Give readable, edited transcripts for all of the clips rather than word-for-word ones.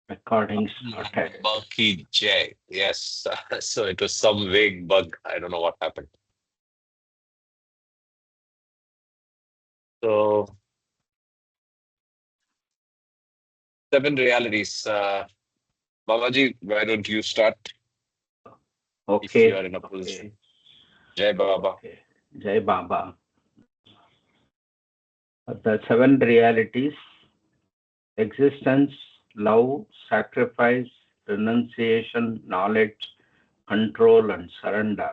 Recording started. Bug ki jai. Yes. So it was some vague bug. I don't know what happened. So, seven realities. Babaji, why don't you start if you Okay, are in a position? okay, Jai Baba. okay. Jai Baba. The seven realities: existence, love, sacrifice, renunciation, knowledge, control, and surrender.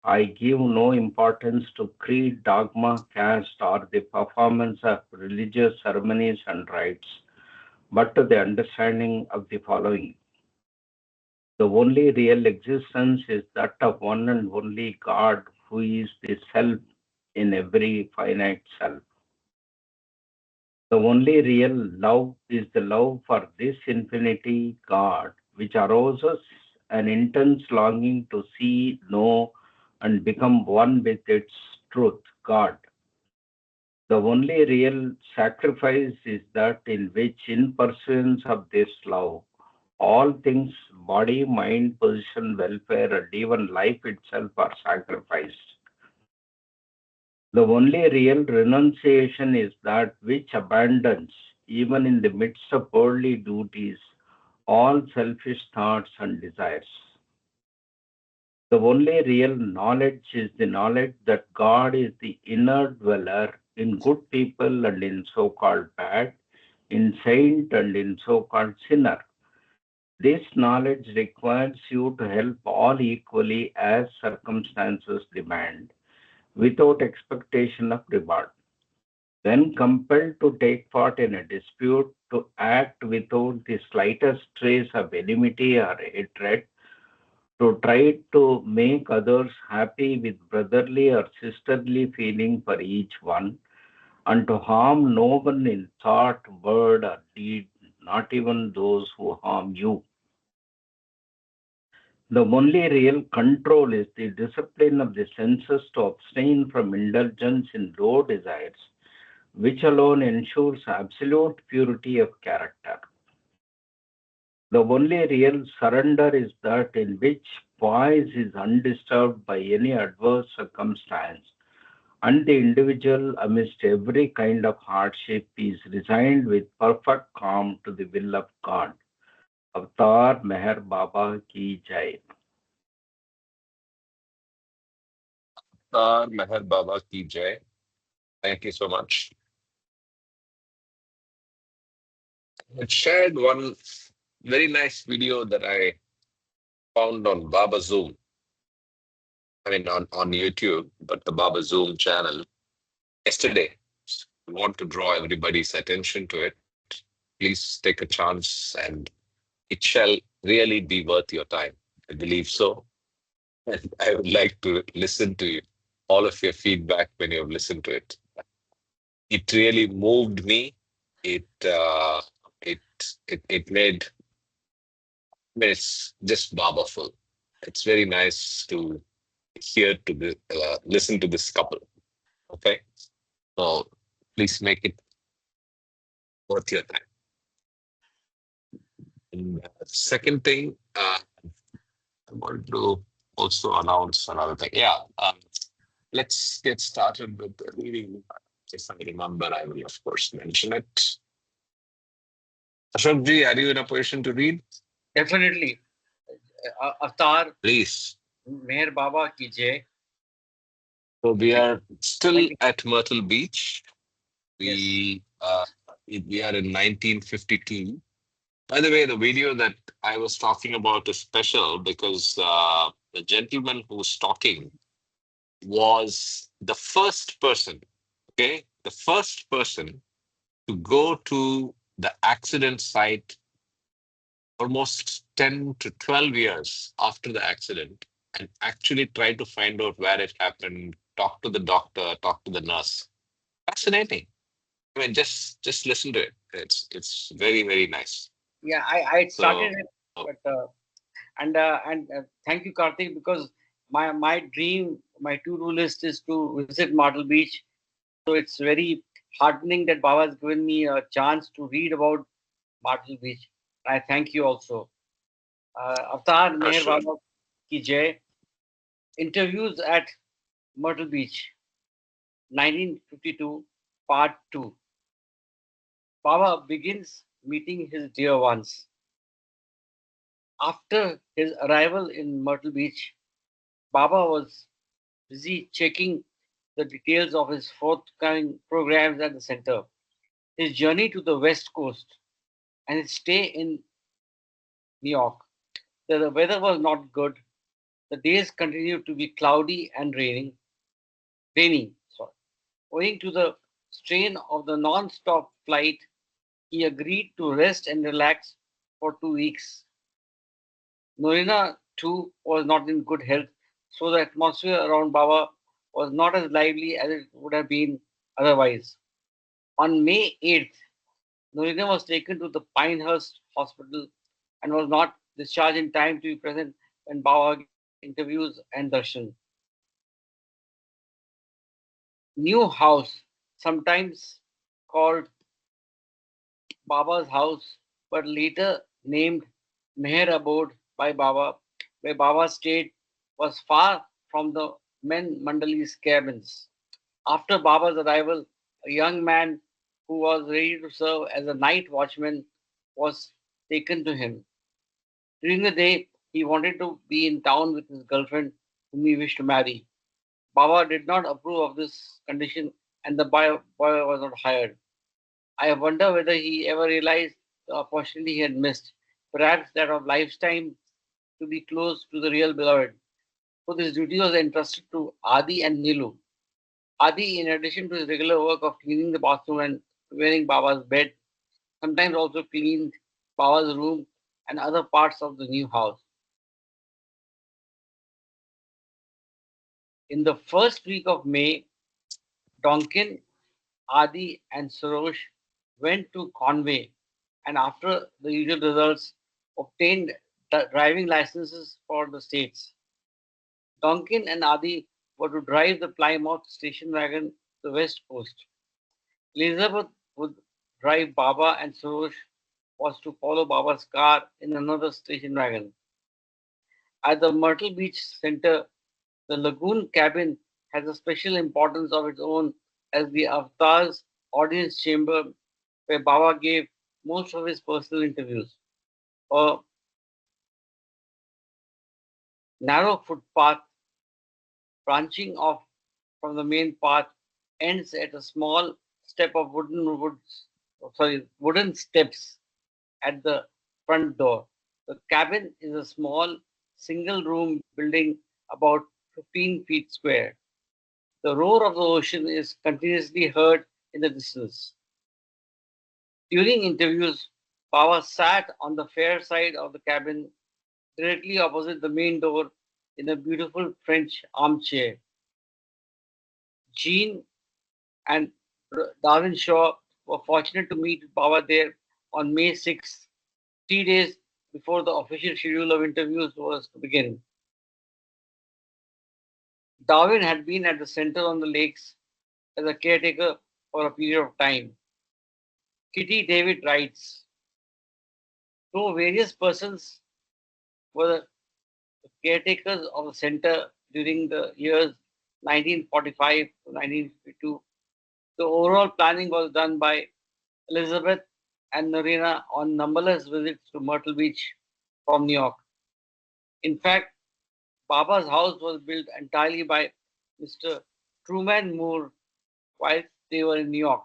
I give no importance to creed, dogma, caste, or the performance of religious ceremonies and rites, but to the understanding of the following. The only real existence is that of one and only God, who is the self in every finite self. The only real love is the love for this infinity God, which arouses an intense longing to see, know, and become one with its truth, God. The only real sacrifice is that in which, in pursuance of this love, all things, body, mind, position, welfare, and even life itself are sacrificed. The only real renunciation is that which abandons, even in the midst of worldly duties, all selfish thoughts and desires. The only real knowledge is the knowledge that God is the inner dweller in good people and in so called bad, in saint and in so called sinner. This knowledge requires you to help all equally as circumstances demand, without expectation of reward. When compelled to take part in a dispute, to act without the slightest trace of enmity or hatred, to try to make others happy with brotherly or sisterly feeling for each one, and to harm no one in thought, word, or deed, not even those who harm you. The only real control is the discipline of the senses to abstain from indulgence in low desires, which alone ensures absolute purity of character. The only real surrender is that in which poise is undisturbed by any adverse circumstance, and the individual, amidst every kind of hardship, is resigned with perfect calm to the will of God. Avatar Meher Baba Ki Jai. Meher Baba ki jai. Thank you so much. I shared one very nice video that I found on Baba Zoom. I mean, on YouTube, but the Baba Zoom channel yesterday. I want to draw everybody's attention to it. Please take a chance, and it shall really be worth your time. I believe so. And I would like to listen to you, all of your feedback when you have listened to it. It really moved me. It it it made it's just barberful. It's very nice to hear to the listen to this couple. Okay, so please make it worth your time. And second thing, I want to also announce another thing. Yeah, let's get started with the reading. If I remember, I will of course mention it. Ashok ji, are you in a position to read? Definitely. Avatar, Please. Meher Baba ki jai. So we are still Thank you. at Myrtle Beach. Yes. We are in 1952. By the way, the video that I was talking about is special because the gentleman who's talking was the first person, okay, the first person to go to the accident site almost 10 to 12 years after the accident and actually try to find out where it happened, talk to the doctor, talk to the nurse. Fascinating. I mean, just listen to it. It's very, very nice. Yeah, I started So it, but and thank you, Karthik, because my dream, my to-do list is to visit Myrtle Beach. So it's very heartening that Baba has given me a chance to read about Myrtle Beach. I thank you also. Avatar Meher Sure. Baba ki Jai. Interviews at Myrtle Beach, 1952, Part 2. Baba begins meeting his dear ones. After his arrival in Myrtle Beach, Baba was busy checking the details of his forthcoming programs at the center. His journey to the West Coast and his stay in New York. The weather was not good. The days continued to be cloudy and rainy. Sorry. Owing to the strain of the non-stop flight, he agreed to rest and relax for 2 weeks. Norina, too, was not in good health, so the atmosphere around Baba was not as lively as it would have been otherwise. On May 8th, Norina was taken to the Pinehurst Hospital and was not discharged in time to be present when Baba gave interviews and darshan. New House, sometimes called Baba's house, but later named Meher Abode by Baba, where Baba stayed, was far from the men mandali's cabins. After Baba's arrival, a young man who was ready to serve as a night watchman was taken to him. During the day, he wanted to be in town with his girlfriend, whom he wished to marry. Baba did not approve of this condition, and the boy was not hired. I wonder whether he ever realized the opportunity he had missed, perhaps that of lifetime to be close to the real beloved. So this duty was entrusted to Adi and Nilu. Adi, in addition to his regular work of cleaning the bathroom and preparing Baba's bed, sometimes also cleaned Baba's room and other parts of the new house. In the first week of May, Donkin, Adi, and Sarosh went to Conway and, after the usual results, obtained driving licenses for the states. Donkin and Adi were to drive the Plymouth station wagon to the west coast. Elizabeth would drive Baba, and Surosh was to follow Baba's car in another station wagon. At the Myrtle Beach Center, the lagoon cabin has a special importance of its own as the Avatar's audience chamber, where Baba gave most of his personal interviews. A narrow footpath branching off from the main path ends at a small step of wooden steps at the front door. The cabin is a small single room building about 15 feet square. The roar of the ocean is continuously heard in the distance. During interviews, Baba sat on the fair side of the cabin, directly opposite the main door, in a beautiful French armchair. Jean and Darwin Shaw were fortunate to meet Baba there on May 6th, 3 days before the official schedule of interviews was to begin. Darwin had been at the center on the lakes as a caretaker for a period of time. Kitty David writes, though various persons were the caretakers of the center during the years 1945 to 1952, the overall planning was done by Elizabeth and Norina on numberless visits to Myrtle Beach from New York. In fact, Baba's house was built entirely by Mr. Truman Moore while they were in New York.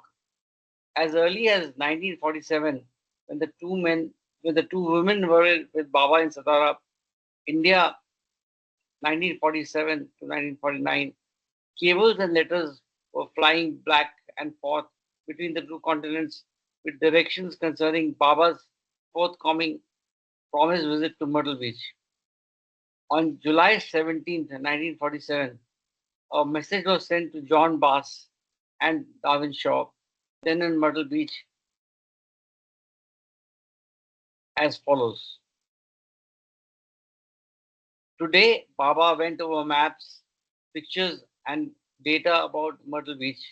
As early as 1947, when the two women were with Baba in Satara, India, 1947 to 1949, cables and letters were flying back and forth between the two continents with directions concerning Baba's forthcoming promised visit to Myrtle Beach. On July 17th, 1947, a message was sent to John Bass and Darwin Shaw, then in Myrtle Beach, as follows. Today, Baba went over maps, pictures, and data about Myrtle Beach.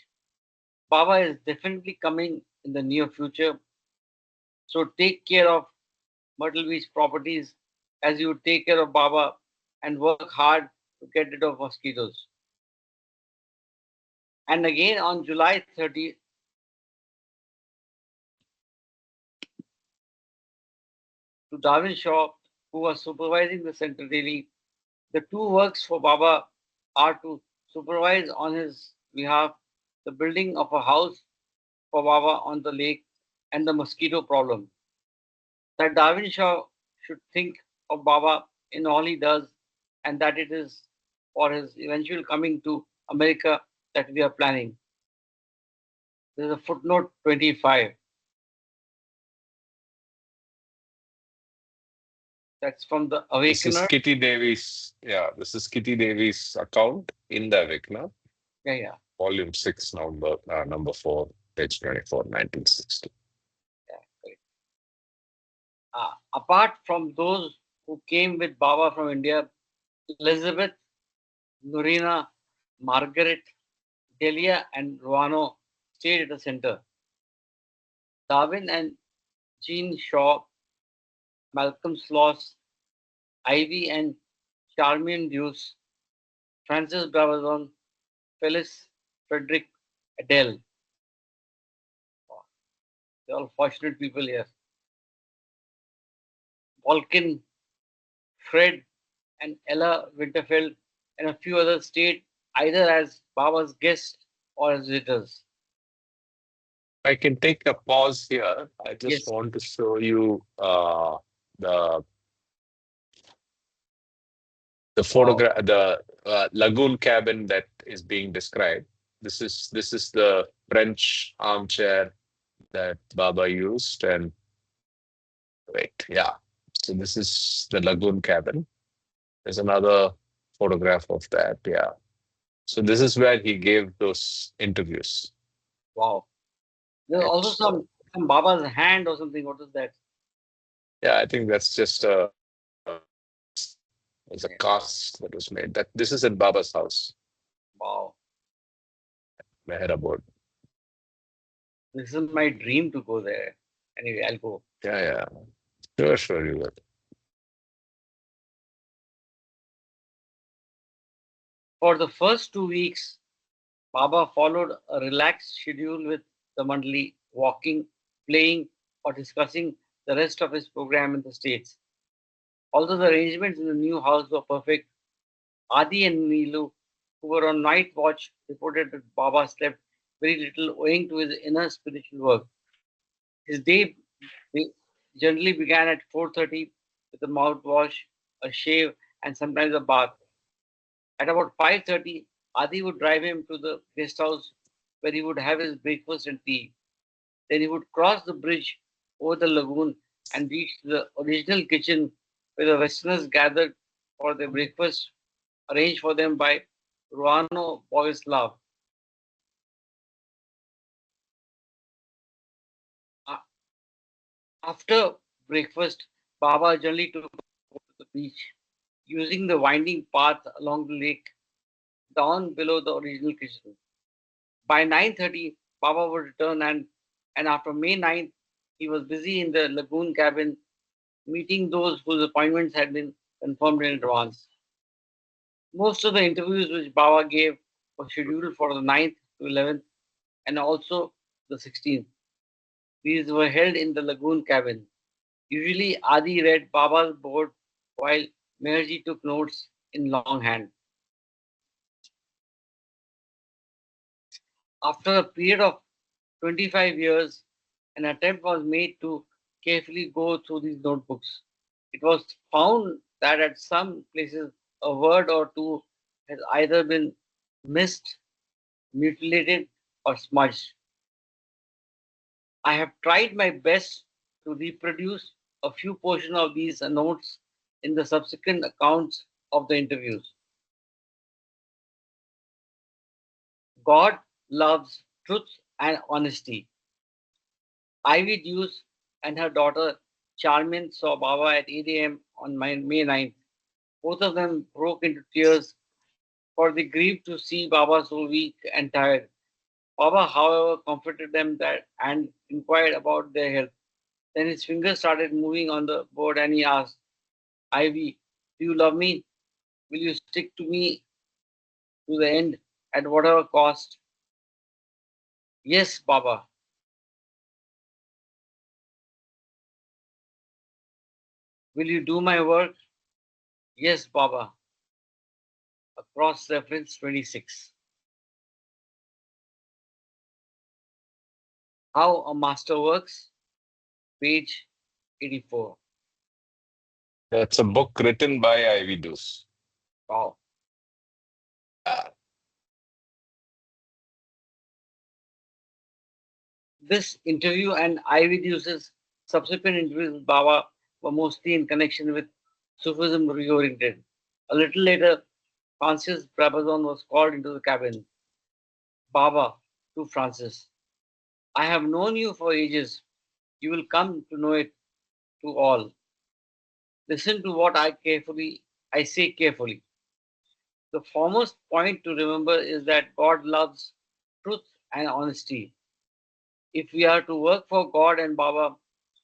Baba is definitely coming in the near future, so take care of Myrtle Beach properties as you would take care of Baba and work hard to get rid of mosquitoes. And again on July 30th, to Darwin Shaw, who was supervising the center daily, the two works for Baba are to supervise on his behalf the building of a house for Baba on the lake and the mosquito problem. That Darwin Shaw should think of Baba in all he does, and that it is for his eventual coming to America that we are planning. There's a footnote 25. That's from the This is Awakener. Kitty Davies. Yeah, this is Kitty Davies' account in the Awakener, Yeah. volume 6, number 4, page 24, 1960. Correct. Apart from those who came with Baba from India, Elizabeth, Norina, Margaret, Delia, and Ruano stayed at the center. Darwin and Jean Shaw, Malcolm Sloss, Ivy and Charmian Deuce, Francis Bravazon, Phyllis, Frederick, Adele. They're all fortunate people here. Volkin, Fred, and Ella Winterfeld, and a few others stayed either as Baba's guests or as visitors. I can take a pause here. I just Yes. want to show you the photograph, the lagoon cabin that is being described. This is the French armchair that Baba used, and wait, yeah. So this is the lagoon cabin. There's another photograph of that. Yeah. So this is where he gave those interviews. Wow. There's Right. also some Baba's hand or something. What is that? Yeah, I think that's just it's a cast that was made. That this is at Baba's house, Wow. Meherabad. This is my dream to go there. Anyway, I'll go. Yeah, yeah. Sure, you will. For the first 2 weeks, Baba followed a relaxed schedule with the mandali, walking, playing, or discussing the rest of his program in the States. Although the arrangements in the new house were perfect, Adi and Neelu, who were on night watch, reported that Baba slept very little owing to his inner spiritual work. His day generally began at 4:30 with a mouthwash, a shave, and sometimes a bath. At about 5:30, Adi would drive him to the guest house where he would have his breakfast and tea. Then he would cross the bridge over the lagoon and reach the original kitchen where the Westerners gathered for their breakfast arranged for them by Ruano Bogislav. After breakfast, Baba generally took to the beach, using the winding path along the lake down below the original kitchen. By 9:30, Baba would return, and after May 9th, he was busy in the lagoon cabin meeting those whose appointments had been confirmed in advance. Most of the interviews which Baba gave were scheduled for the 9th to 11th and also the 16th. These were held in the lagoon cabin. Usually, Adi read Baba's board while Meherji took notes in longhand. After a period of 25 years, an attempt was made to carefully go through these notebooks. It was found that at some places a word or two has either been missed, mutilated, or smudged. I have tried my best to reproduce a few portions of these notes in the subsequent accounts of the interviews. God loves truth and honesty. Ivy Deuce and her daughter Charmin saw Baba at 8 a.m. on May 9th. Both of them broke into tears, for they grieved to see Baba so weak and tired. Baba, however, comforted them and inquired about their health. Then his fingers started moving on the board and he asked, Ivy, do you love me? Will you stick to me to the end at whatever cost? Yes, Baba. Will you do my work? Yes, Baba. Cross reference 26. How a Master Works, page 84. That's a book written by Ivy Dus. Wow. Uh, This interview and Ivy Deuce's subsequent interviews with Baba were mostly in connection with Sufism reoriented. A little later, Francis Brabazon was called into the cabin. Baba to Francis, I have known you for ages. You will come to know it to all. Listen to what I say carefully. The foremost point to remember is that God loves truth and honesty. If we are to work for God and Baba,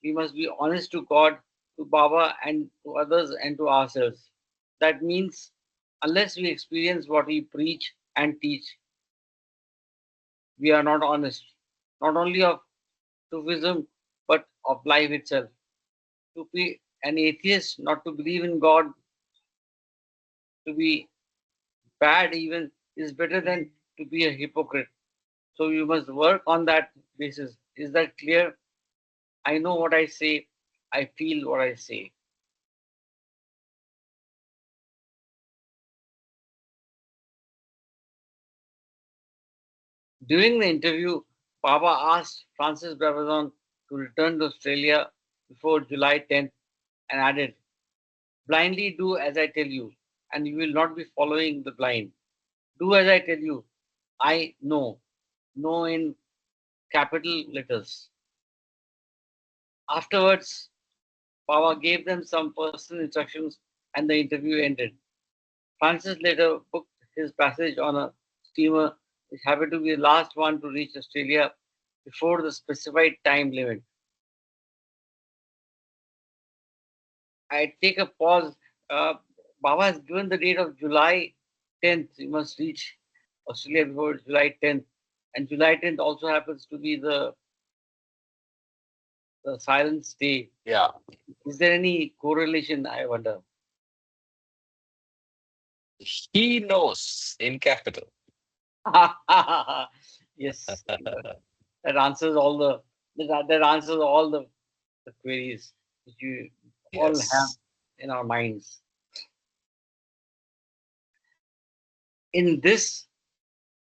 we must be honest to God, to Baba, and to others and to ourselves. That means, unless we experience what we preach and teach, we are not honest, not only of Sufism, but of life itself. To be an atheist, not to believe in God, to be bad even, is better than to be a hypocrite. So you must work on that basis. Is that clear? I know what I say. I feel what I say. During the interview, Baba asked Francis Brabazon to return to Australia before July 10th and added, blindly do as I tell you, and you will not be following the blind. Do as I tell you. I know. Know in capital letters. Afterwards, Baba gave them some personal instructions and the interview ended. Francis later booked his passage on a steamer which happened to be the last one to reach Australia before the specified time limit. I take a pause. Uh, Baba has given the date of July 10th. You must reach Australia before July 10th. And July 10th also happens to be the Silence Day. yeah. Is there any correlation, I wonder? He knows in capital. Yes, that answers all that answers all the queries which you all have Yes. in our minds. In this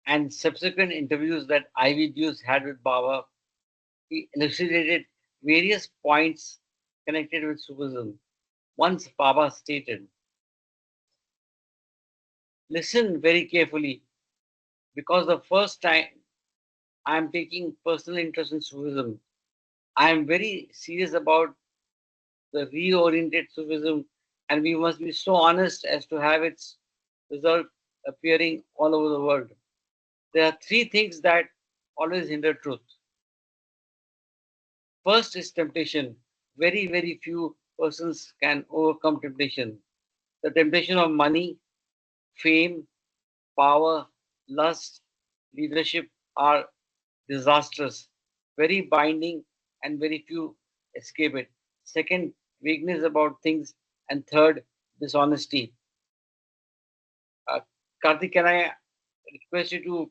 and subsequent interviews that Ivy Deuce had with Baba, he elucidated various points connected with Sufism. Once Baba stated, listen very carefully, because the first time I am taking personal interest in Sufism, I am very serious about the reoriented Sufism, and we must be so honest as to have its result appearing all over the world. There are three things that always hinder truth. First is temptation. Very, very few persons can overcome temptation. The temptation of money, fame, power, lust, leadership are disastrous, very binding, and very few escape it. Second, vagueness about things. And third, dishonesty. Uh, Karthik, can I request you to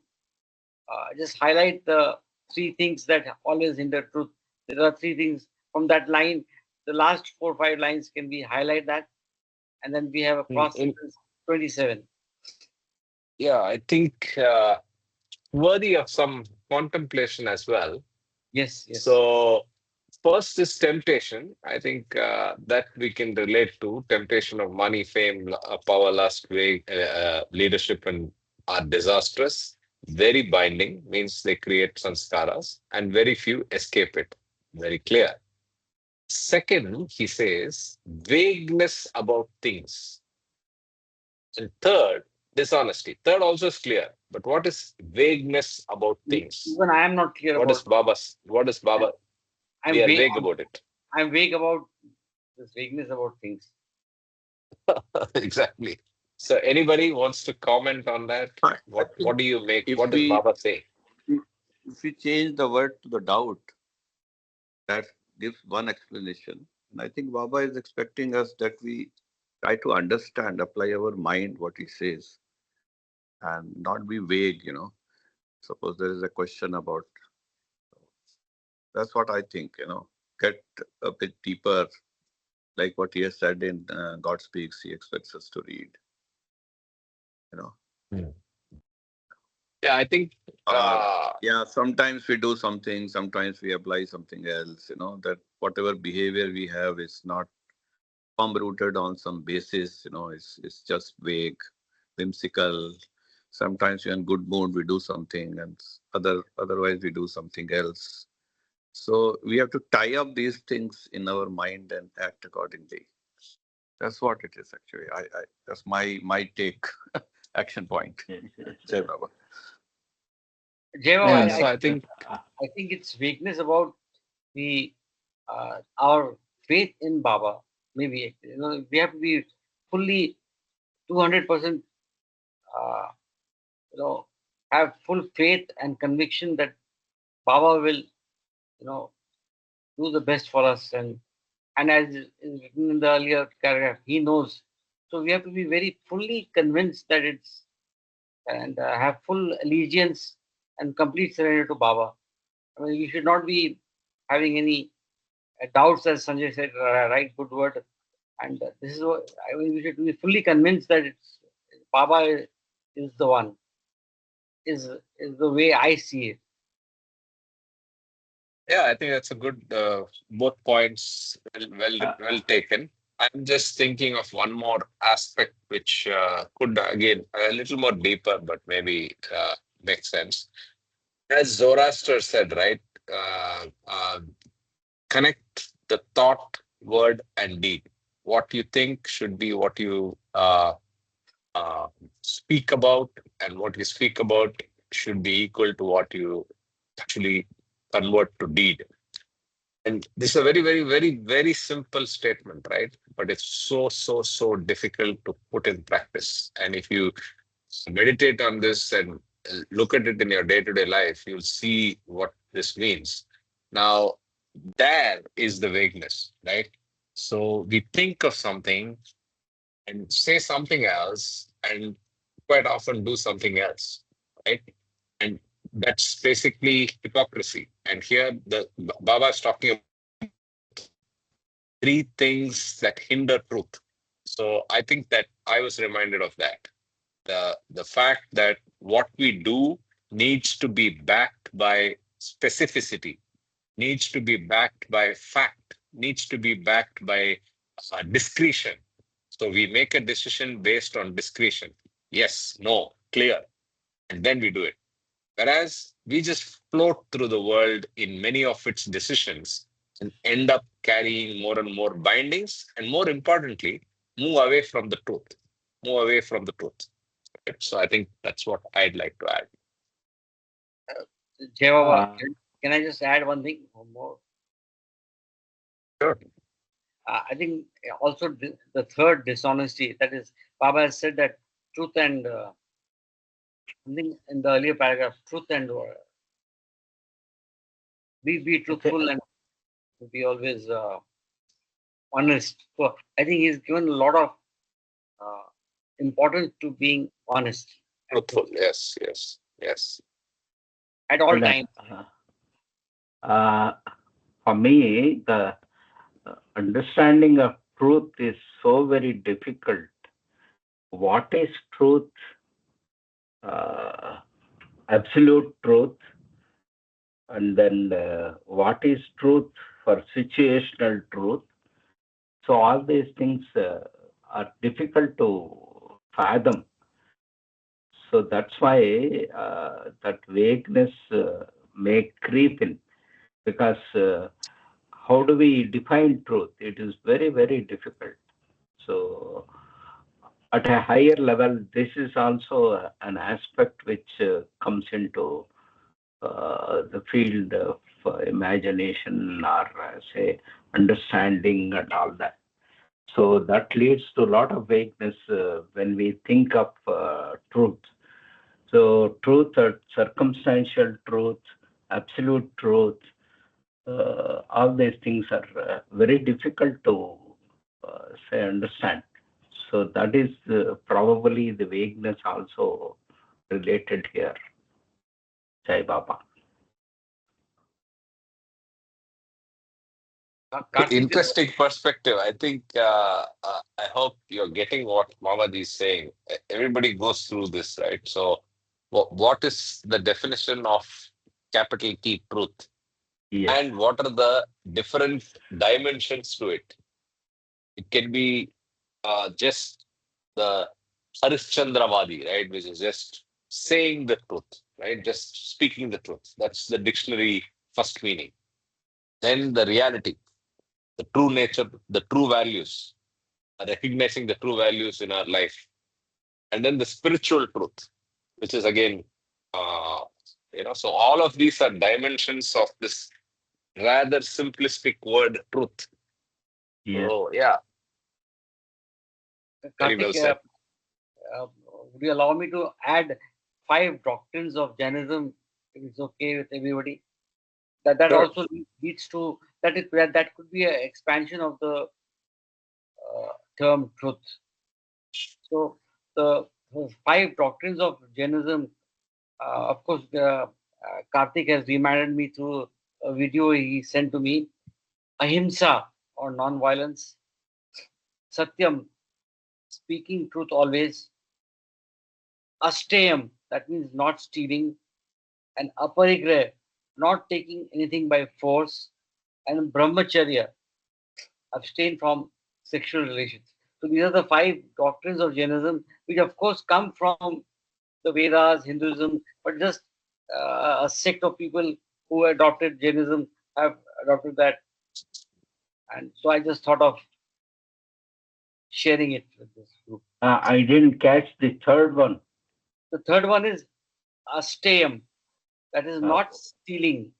just highlight the three things that always hinder truth? There are three things from that line. The last 4 or 5 lines, can we highlight that? And then we have a cross In, 27. yeah, I think worthy of some contemplation as well. Yes, yes. So, first is temptation. I think that we can relate to temptation of money, fame, power, lust, leadership, and are disastrous. Very binding means they create sanskaras, and very few escape it. Very clear. Second, he says vagueness about things. And third, dishonesty. Third also is clear. But what is vagueness about things? Even I am not clear about it. What is Baba? We I'm are vague vague on, about it. I'm vague about this vagueness about things. Exactly. So anybody wants to comment on that? I What think do you make? if What does we Baba say? if we change the word to the doubt, that gives one explanation. And I think Baba is expecting us that we try to understand, apply our mind what he says, and not be vague. Suppose there is a question about, that's what I think. Get a bit deeper, like what he has said in God Speaks, he expects us to read. Hmm. Yeah, I think Or, yeah, sometimes we do something, sometimes we apply something else, that whatever behavior we have is not firm rooted on some basis, it's just vague, whimsical. Sometimes we're in good mood, we do something, and otherwise we do something else. So we have to tie up these things in our mind and act accordingly. That's what it is actually. I that's my take, action point. Yes, yes, Jai yes. Baba. Jeva, yeah. And So I think I think it's vagueness about the our faith in Baba. Maybe we have to be fully 200%. You know, have full faith and conviction that Baba will do the best for us, and as is written in the earlier paragraph, he knows. So we have to be very fully convinced that it's and have full allegiance and complete surrender to Baba. I mean, we should not be having any doubts, as Sanjay said, right, good word. And this is what I mean. We should be fully convinced that it's Baba is the one. Is the way I see it. yeah, I think that's a good both points well taken. I'm just thinking of one more aspect which could again a little more deeper, but maybe makes sense. As Zoroaster said, right? Uh, uh, Connect the thought, word, and deed. What you think should be what you uh, speak about, and what you speak about should be equal to what you actually convert to deed. And this is a very, very, very, very simple statement, right? But it's so, so, so difficult to put in practice. And if you meditate on this and look at it in your day-to-day life, you'll see what this means. Now, there is the vagueness, right? So we think of something and say something else, and quite often do something else, right? And that's basically hypocrisy. And here the Baba is talking about three things that hinder truth. So I think that I was reminded of that. The fact that what we do needs to be backed by specificity, needs to be backed by fact, needs to be backed by discretion. So we make a decision based on discretion. Yes, no, clear, and then we do it. Whereas we just float through the world in many of its decisions and end up carrying more and more bindings, and more importantly, move away from the truth. Move away from the truth. Right? So I think that's what I'd like to add. Jeva, uh, can I just add one thing more? Sure. I think also the third dishonesty, that is, Baba has said that truth and something in the earlier paragraph, truth and be okay. truthful and be always honest. So I think he's given a lot of uh, importance to being honest and Truthful. truthful Yes, yes, yes. at all Then, times. uh, for me, the understanding of truth is so very difficult. What is truth? Uh, Absolute truth, and then what is truth for situational truth? So all these things are difficult to fathom. So that's why that vagueness may creep in, because how do we define truth? It is very, very difficult. So at a higher level, this is also an aspect which comes into the field imagination or say understanding and all that. So that leads to a lot of vagueness when we think of truth. So truth, circumstantial truth, absolute truth, all these things are very difficult to say understand. So that is probably the vagueness also related here. Jai Baba. Interesting perspective. I think I hope you're getting what Mamaji is saying. Everybody goes through this, right? So, what is the definition of capital T truth, Yes. and what are the different dimensions to it? It can be just the Harishchandravadi, right, which is just saying the truth, right, just speaking the truth. That's the dictionary first meaning. Then the reality, the true nature, the true values, recognizing the true values in our life. And then the spiritual truth, which is again, so all of these are dimensions of this rather simplistic word truth. Yes. So, yeah, very well Karthik, said. would you allow me to add 5 doctrines of Jainism if it's okay with everybody? That Sure. also leads to that could be an expansion of the term truth. So the 5 doctrines of Jainism, of course, Karthik has reminded me through a video he sent to me. Ahimsa or non-violence, Satyam, speaking truth always, Asteyam, that means not stealing, and Aparigraha, not taking anything by force, and Brahmacharya, abstain from sexual relations. So these are the 5 doctrines of Jainism, which of course come from the Vedas, Hinduism, but just a sect of people who adopted Jainism have adopted that. And so I just thought of sharing it with this group. I didn't catch the third one. The third one is Asteyam, that is not stealing.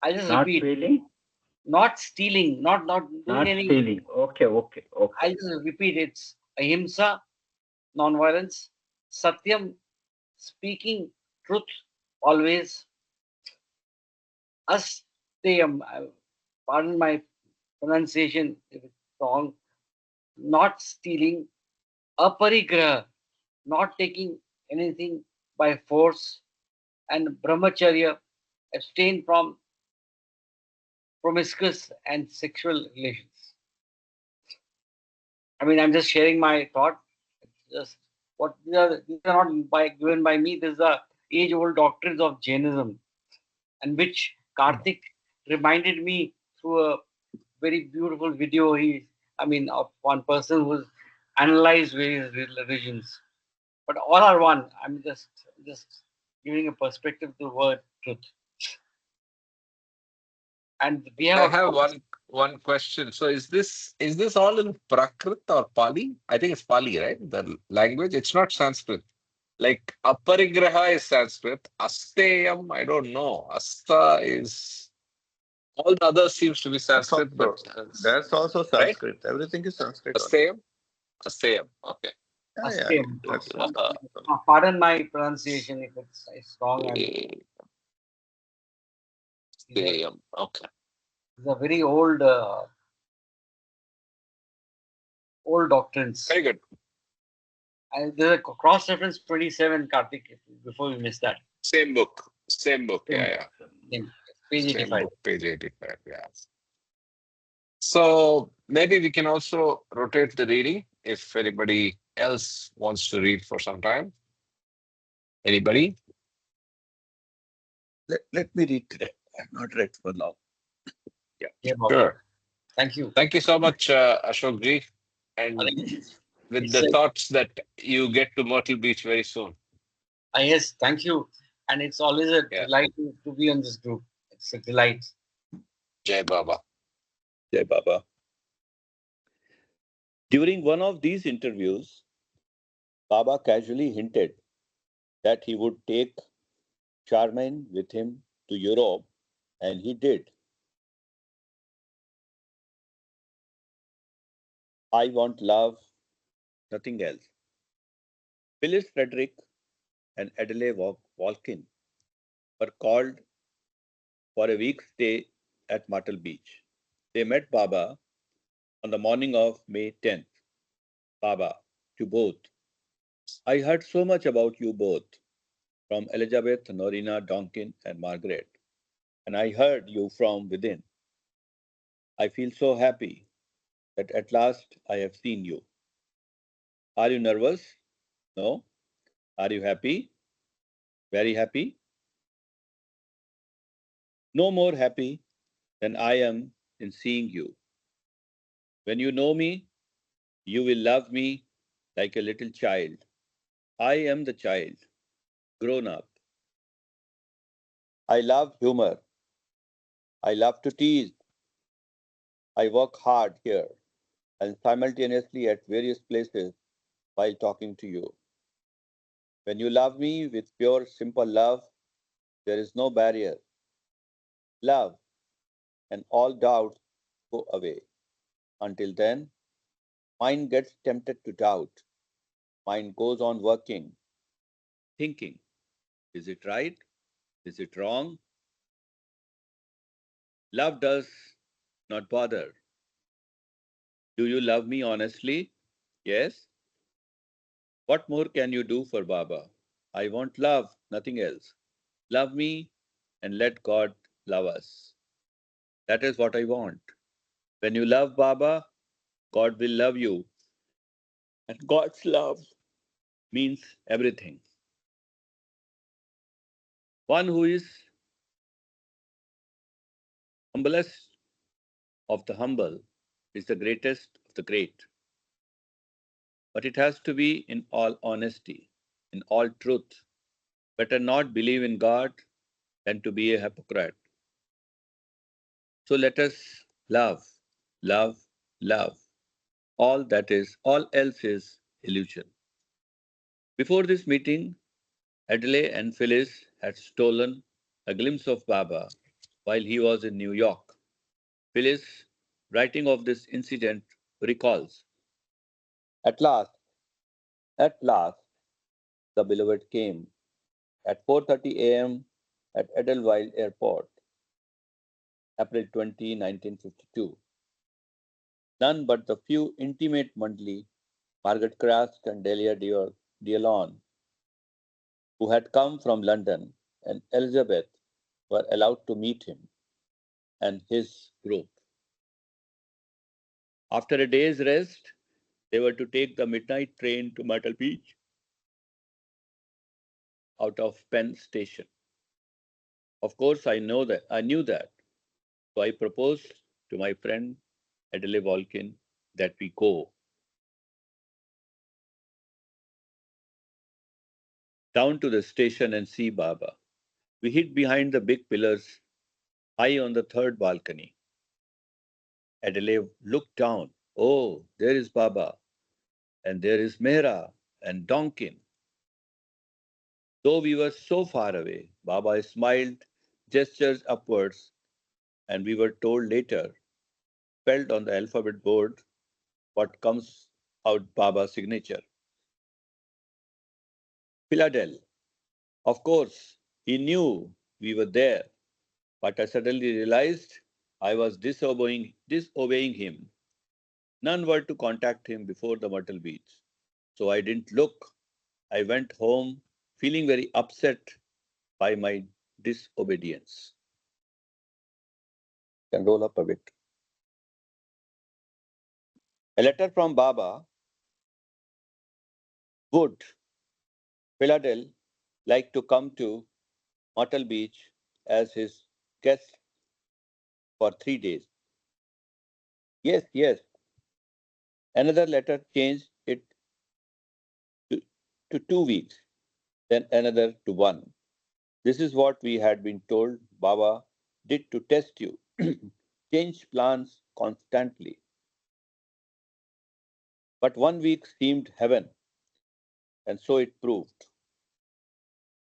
I just Not repeat, feeling? not stealing, not doing Not any. stealing. Okay. I just repeat, it's ahimsa, non-violence, satyam, speaking truth always, asteyam, pardon my pronunciation if it's wrong, not stealing, aparigraha, not taking anything by force, and brahmacharya, abstain from promiscuous and sexual relations. I mean, I'm just sharing my thought. It's just what these are not given by me. These are age-old doctrines of Jainism, and which Karthik reminded me through a very beautiful video. Of one person who's analyzed various religions, but all are one. I'm just giving a perspective to the word truth. And we have I have one question. So is this all in Prakrit or Pali? I think it's Pali, right? The language. It's not Sanskrit. Like Aparigraha is Sanskrit. Asteyam, I don't know. Asta is all the others seems to be Sanskrit, but That's also right? Sanskrit. Everything is Sanskrit. Asteyam? Asteyam. Okay. Yeah. That's Pardon my pronunciation if it's wrong. Asteyam. Okay. These are very old doctrines. Very good. And there's a cross-reference 27, Karthik, before we miss that. Same book. Yeah. Page Same 85. book, page 85. Yeah. So maybe we can also rotate the reading if anybody else wants to read for some time. Anybody? Let me read today. I'm not read for now. Yeah, Sure. Thank you. Thank you so much, Ashok Ji. And with the thoughts that you get to Myrtle Beach very soon. Yes, thank you. And it's always a delight to be on this group. It's a delight. Jai Baba. Jai Baba. During one of these interviews, Baba casually hinted that he would take Charmaine with him to Europe And he did. I want love, nothing else. Phyllis Frederick and Adelaide Walkin were called for a week's stay at Myrtle Beach. They met Baba on the morning of May 10th. Baba, to both. I heard so much about you both from Elizabeth, Norina, Donkin, and Margaret, and I heard you from within. I feel so happy that at last I have seen you. Are you nervous? No. Are you happy? Very happy? No more happy than I am in seeing you. When you know me, you will love me like a little child. I am the child, grown up. I love humor. I love to tease. I work hard here and simultaneously at various places while talking to you. When you love me with pure, simple love, there is no barrier. Love and all doubts go away. Until then, mind gets tempted to doubt. Mind goes on working, thinking, is it right? Is it wrong? Love does not bother. Do you love me honestly? Yes. What more can you do for Baba? I want love, nothing else. Love me and let God love us. That is what I want. When you love Baba, God will love you. And God's love means everything. One who is humblest of the humble is the greatest of the great. But it has to be in all honesty, in all truth. Better not believe in God than to be a hypocrite. So let us love, love, love. All else is illusion. Before this meeting, Adelaide and Phyllis had stolen a glimpse of Baba while he was in New York. Phyllis, writing of this incident, recalls, At last, at last, the beloved came at 4:30 a.m. at Edelweiss Airport, April 20, 1952. None but the few intimate mandali, Margaret Krask and Delia Dialon, who had come from London, and Elizabeth were allowed to meet him and his group. After a day's rest, they were to take the midnight train to Myrtle Beach out of Penn Station. Of course, I knew that. So I proposed to my friend Adele Walkin that we go down to the station and see Baba. We hid behind the big pillars high on the third balcony. Adele looked down. Oh, there is Baba, and there is Mehra and Donkin. Though we were so far away, Baba smiled, gestures upwards, and we were told later, spelled on the alphabet board, what comes out Baba's signature. Philadelphia. Of course, he knew we were there, but I suddenly realized I was disobeying him. None were to contact him before the Myrtle Beach. So I didn't look. I went home feeling very upset by my disobedience. Can roll up a bit. A letter from Baba would Philadelphia like to come to Myrtle Beach as his guest for 3 days. Yes, yes. Another letter changed it to, to 2 weeks, then another to one. This is what we had been told Baba did to test you. Change plans constantly. But 1 week seemed heaven, and so it proved.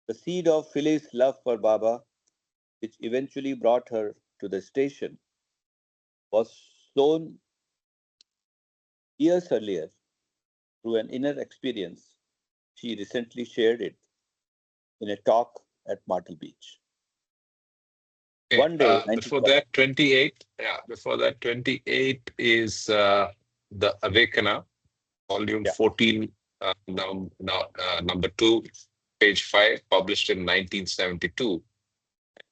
The seed of Phyllis' love for Baba which eventually brought her to the station, was sown years earlier through an inner experience. She recently shared it in a talk at Myrtle Beach. Okay, One day, before 1940. that, 28. Yeah, before that, 28 is The Awakener, volume Yeah. 14, number 2, page 5, published in 1972.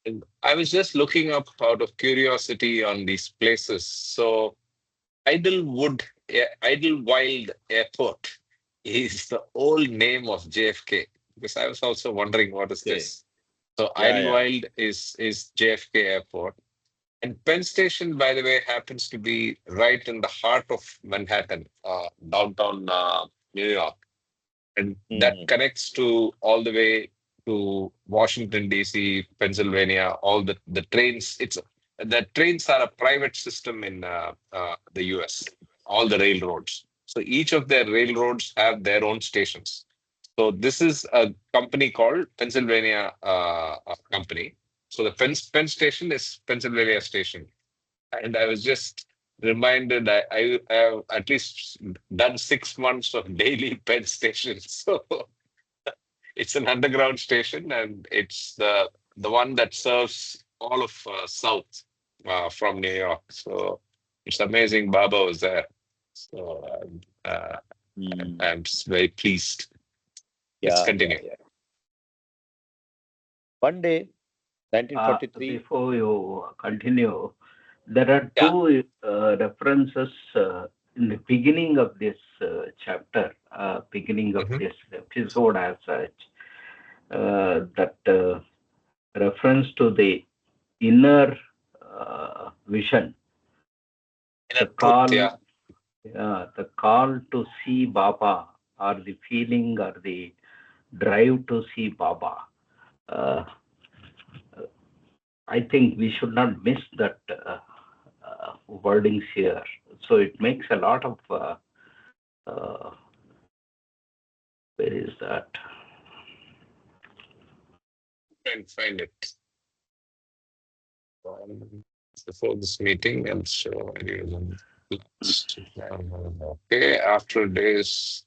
And I was just looking up out of curiosity on these places. So, Idlewild Airport is the old name of JFK, because I was also wondering what is Okay. this. So Yeah, yeah. Idlewild is JFK Airport. And Penn Station, by the way, happens to be right in the heart of Manhattan, downtown New York. And that Mhm. connects to all the way to Washington, D.C., Pennsylvania, all the trains. The trains are a private system in the U.S., all the railroads. So each of their railroads have their own stations. So this is a company called Pennsylvania Company. So the Penn Station is Pennsylvania Station. And I was just reminded I have at least done 6 months of daily Penn Station. So it's an underground station, and it's the one that serves all of South from New York. So it's amazing Baba was there. So Mm. I'm just very pleased. Let's Yeah, yeah, continue. yeah. One day, 1943. Before you continue, there are Yeah. two references in the beginning of this chapter, beginning of Mhm. this episode as such, that reference to the inner vision, In a the truth, call, yeah. the call to see Baba, or the feeling or the drive to see Baba. Uh, I think we should not miss that wordings here. So it makes a lot of, uh, where is that? Try and find it. Before this meeting, and so okay, after days.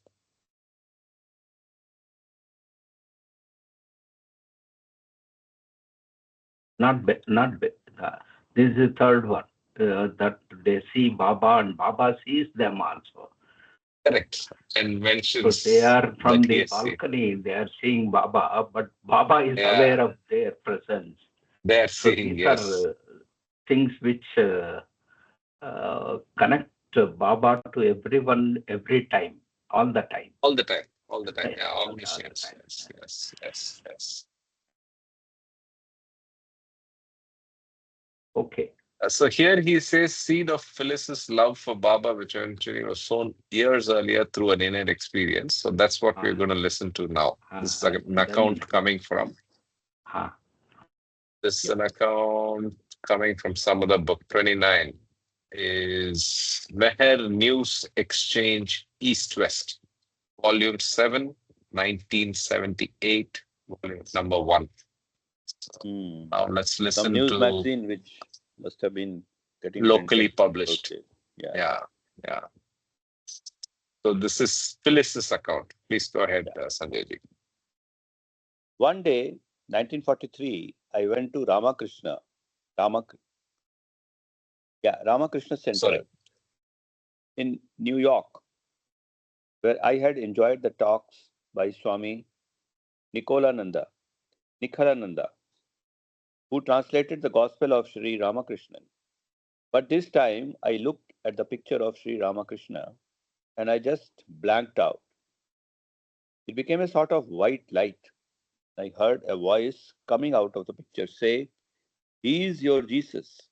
Not this is the third one, that they see Baba and Baba sees them also. Correct. And So they mentions are that from he the has seen. balcony, they are seeing Baba, but Baba is Yeah, aware of their presence. they're So seeing, these are yes. things which connect Baba to everyone, every time, all the time. All the time. All the time. Yeah, Yeah, all the omniscience. time. Yes, yes, yes, yes. Okay. So here he says, seed of Phyllis's love for Baba, which eventually was sown years earlier through an innate experience. So that's what we're going to listen to now. This is an account coming from. This is an account coming from some other book. 29 is Meher News Exchange East West, Volume 7, 1978, volume number 1. Now let's Some listen news to magazine which must have been getting locally printed those published. days. Yeah, Yeah, yeah. So this is Phyllis's account. Please go ahead, yeah. Sanjay ji. One day, 1943, I went to Ramakrishna Center Sorry. in New York, where I had enjoyed the talks by Swami Nikhalananda, who translated the Gospel of Sri Ramakrishnan. But this time, I looked at the picture of Sri Ramakrishna and I just blanked out. It became a sort of white light. I heard a voice coming out of the picture say, "He is your Jesus."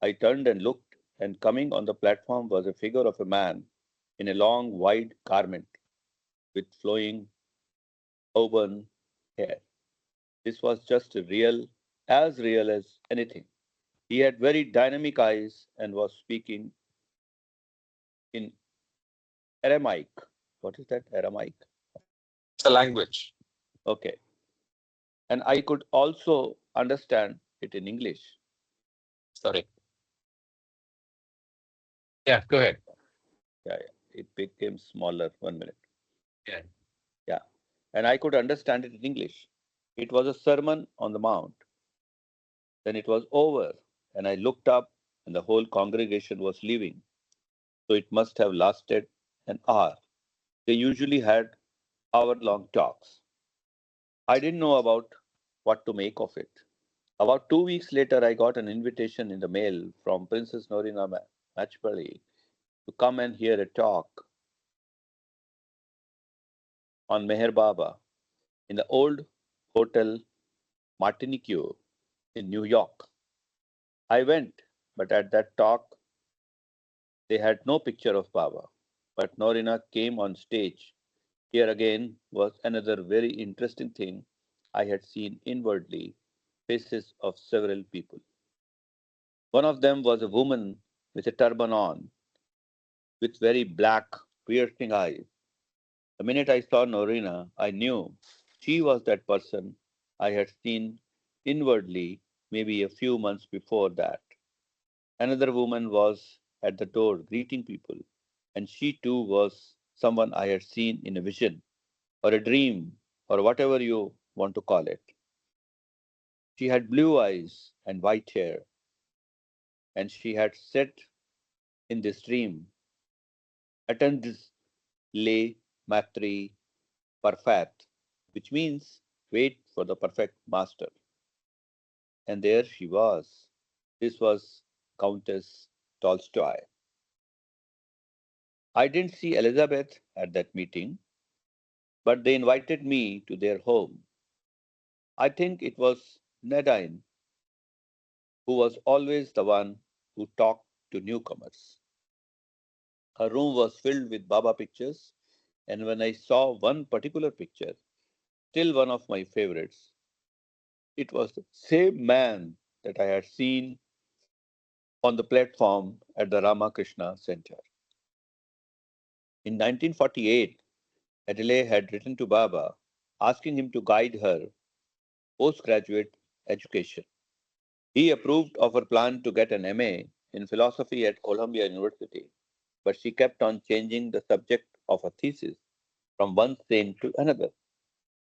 I turned and looked, and coming on the platform was a figure of a man in a long, wide garment with flowing auburn hair. This was just as real as anything. He had very dynamic eyes and was speaking in Aramaic. What is that, Aramaic? It's a language. Okay. And I could also understand it in English. Sorry. Yeah, go ahead. Yeah, yeah. It became smaller. 1 minute. Yeah. Yeah. And I could understand it in English. It was a sermon on the mount. Then it was over, and I looked up, and the whole congregation was leaving. So it must have lasted an hour. They usually had hour-long talks. I didn't know about what to make of it. About 2 weeks later, I got an invitation in the mail from Princess Norina Machpali to come and hear a talk on Meher Baba in the old Hotel Martinique in New York. I went, but at that talk, they had no picture of Baba. But Norina came on stage. Here again was another very interesting thing I had seen inwardly faces of several people. One of them was a woman with a turban on, with very black, piercing eyes. The minute I saw Norina, I knew she was that person I had seen inwardly maybe a few months before that. Another woman was at the door greeting people, and she too was someone I had seen in a vision or a dream or whatever you want to call it. She had blue eyes and white hair, and she had said in this dream, Attendez le matri parfait, which means wait for the perfect master. And there she was. This was Countess Tolstoy. I didn't see Elizabeth at that meeting, but they invited me to their home. I think it was Nadine who was always the one who talked to newcomers. Her room was filled with Baba pictures, and when I saw one particular picture, still one of my favorites, it was the same man that I had seen on the platform at the Ramakrishna Center. In 1948, Adele had written to Baba asking him to guide her postgraduate education. He approved of her plan to get an MA in philosophy at Columbia University, but she kept on changing the subject of her thesis from one stream to another.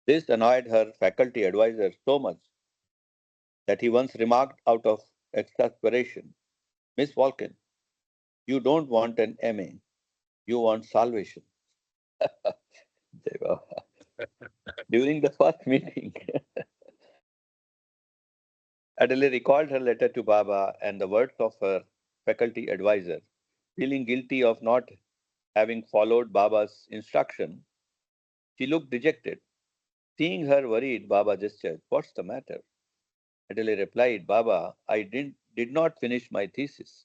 This annoyed her faculty advisor so much that he once remarked out of exasperation, Miss Walken, you don't want an MA, you want salvation. During the first meeting, Adele recalled her letter to Baba and the words of her faculty advisor. Feeling guilty of not having followed Baba's instruction, she looked dejected. Seeing her worried, Baba gestured, what's the matter? Adele replied, Baba, did not finish my thesis.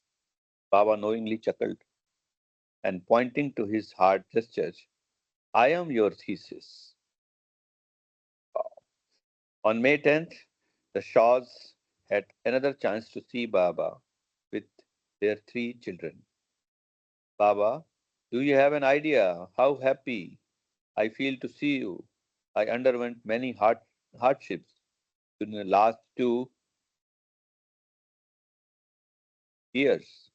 Baba knowingly chuckled and pointing to his heart gestures, I am your thesis. On May 10th, the Shaws had another chance to see Baba with their three children. Baba, do you have an idea how happy I feel to see you? I underwent many hardships during the last 2 years,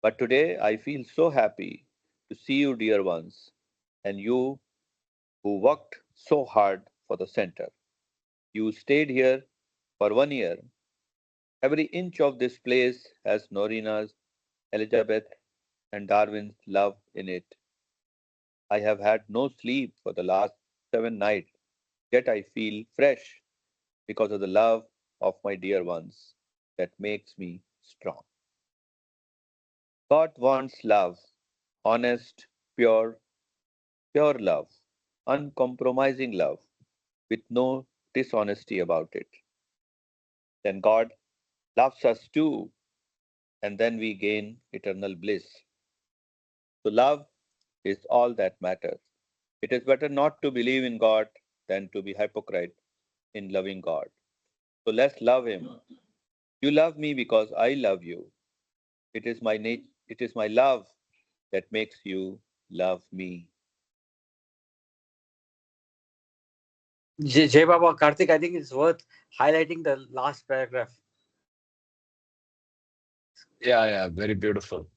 but today I feel so happy to see you, dear ones, and you who worked so hard for the center. You stayed here for 1 year. Every inch of this place has Norina's, Elizabeth, and Darwin's love in it. I have had no sleep for the last 7 nights, yet I feel fresh because of the love of my dear ones that makes me strong. God wants love, honest, pure love, uncompromising love, with no dishonesty about it. Then God loves us too, and then we gain eternal bliss. So, love is all that matters. It is better not to believe in God than to be hypocrite in loving God. So, let's love Him. You love me because I love you. It is my love that makes you love me. Jai Baba, Karthik, I think it's worth highlighting the last paragraph. Yeah, very beautiful.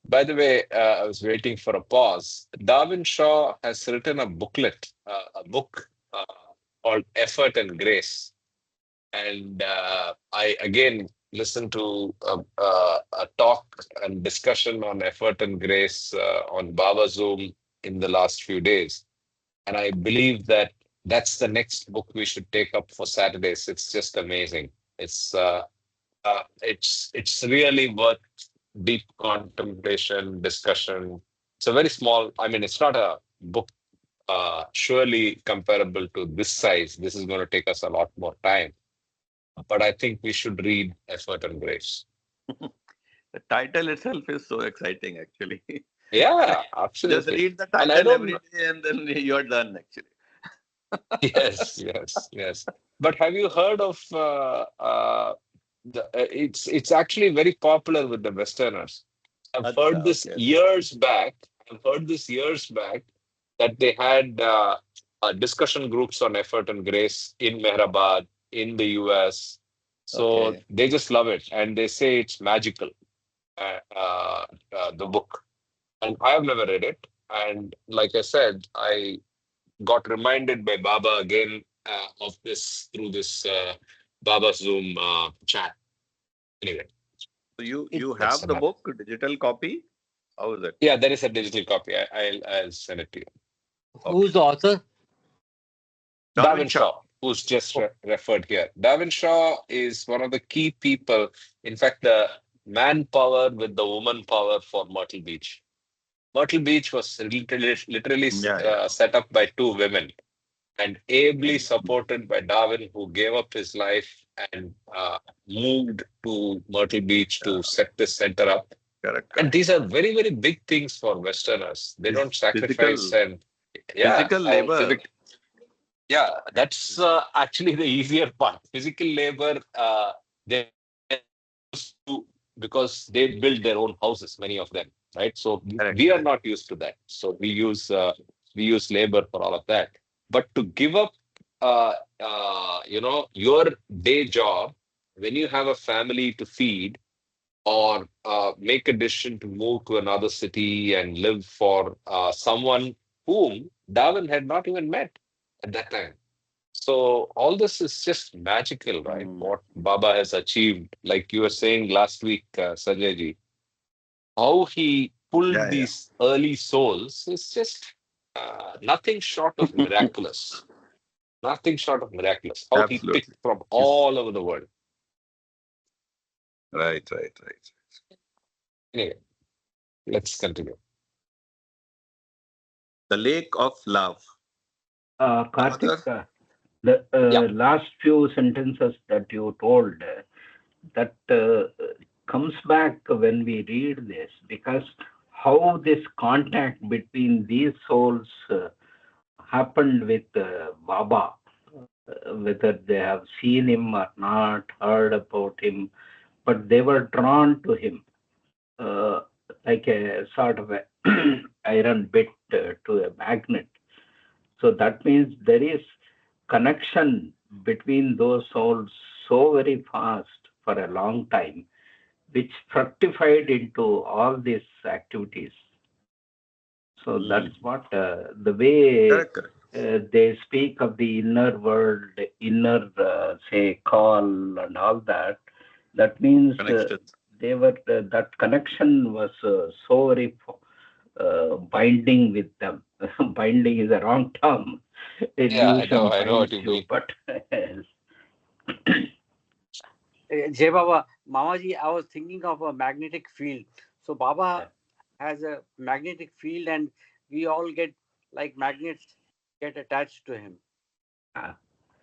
By the way, I was waiting for a pause. Darwin Shaw has written a booklet, a book called Effort and Grace. And I again listened to a talk and discussion on effort and grace on Baba Zoom in the last few days. And I believe that that's the next book we should take up for Saturdays. It's just amazing. It's really worth deep contemplation, discussion. It's a very small, I mean, it's not a book surely comparable to this size. This is going to take us a lot more time. But I think we should read Effort and Grace. The title itself is so exciting, actually. Yeah, Just absolutely. read the And I title don't every know. day and then you're done, actually. Yes. But have you heard of it's actually very popular with the Westerners. I've heard Acha, this okay. years back. I've heard this years back that they had discussion groups on effort and grace in Mehrabad, in the US. So Okay. they just love it and they say it's magical, the book. And I have never read it. And like I said, I got reminded by Baba again of this through this Baba Zoom chat. Anyway, So you It, you that's have the enough. book, digital copy? How is it? Yeah, there is a digital copy. I'll send it to you. who's Okay. the author? Darwin Darwin Shah. Shaw, who's just Oh, referred here. Darwin Shaw is one of the key people, in fact, the manpower with the woman power for Myrtle Beach. Myrtle Beach was literally Yeah, yeah. set up by two women and ably supported by Darwin, who gave up his life and moved to Myrtle Beach to Yeah. set this center up. Correct, And correct. these are very, very big things for Westerners. They don't sacrifice Physical and yeah, physical and labor. yeah, that's actually the easier part. Physical labor, they used to because they build their own houses, many of them, right? So Correct, we are correct. not used to that. So we use labor for all of that. But to give up, uh, your day job when you have a family to feed or make a decision to move to another city and live for someone whom Darwin had not even met at that time. So all this is just magical, right? Mm. What Baba has achieved, like you were saying last week, Sanjay ji, how he pulled Yeah, yeah. these early souls is just nothing short of miraculous. Nothing short of miraculous. How he picked Absolutely. from Yes. all over the world. Right. Anyway, let's continue. The Lake of Love. Karthik, Author? the Yeah. last few sentences that you told, that comes back when we read this, because how this contact between these souls happened with Baba, whether they have seen him or not, heard about him, but they were drawn to him, uh, like a sort of a iron bit to a magnet. So that means there is connection between those souls so very fast for a long time, which fructified into all these activities. So Mm. that's what the way Correct, correct. they speak of the inner world, inner, say, call and all that. That means Connection. they were that connection was so very binding with them. Binding is a wrong term. Yeah, Illusion I know binds what you you, mean. but Jai Baba, Mamaji, I was thinking of a magnetic field. So Baba has a magnetic field, and we all get like magnets get attached to him. uh,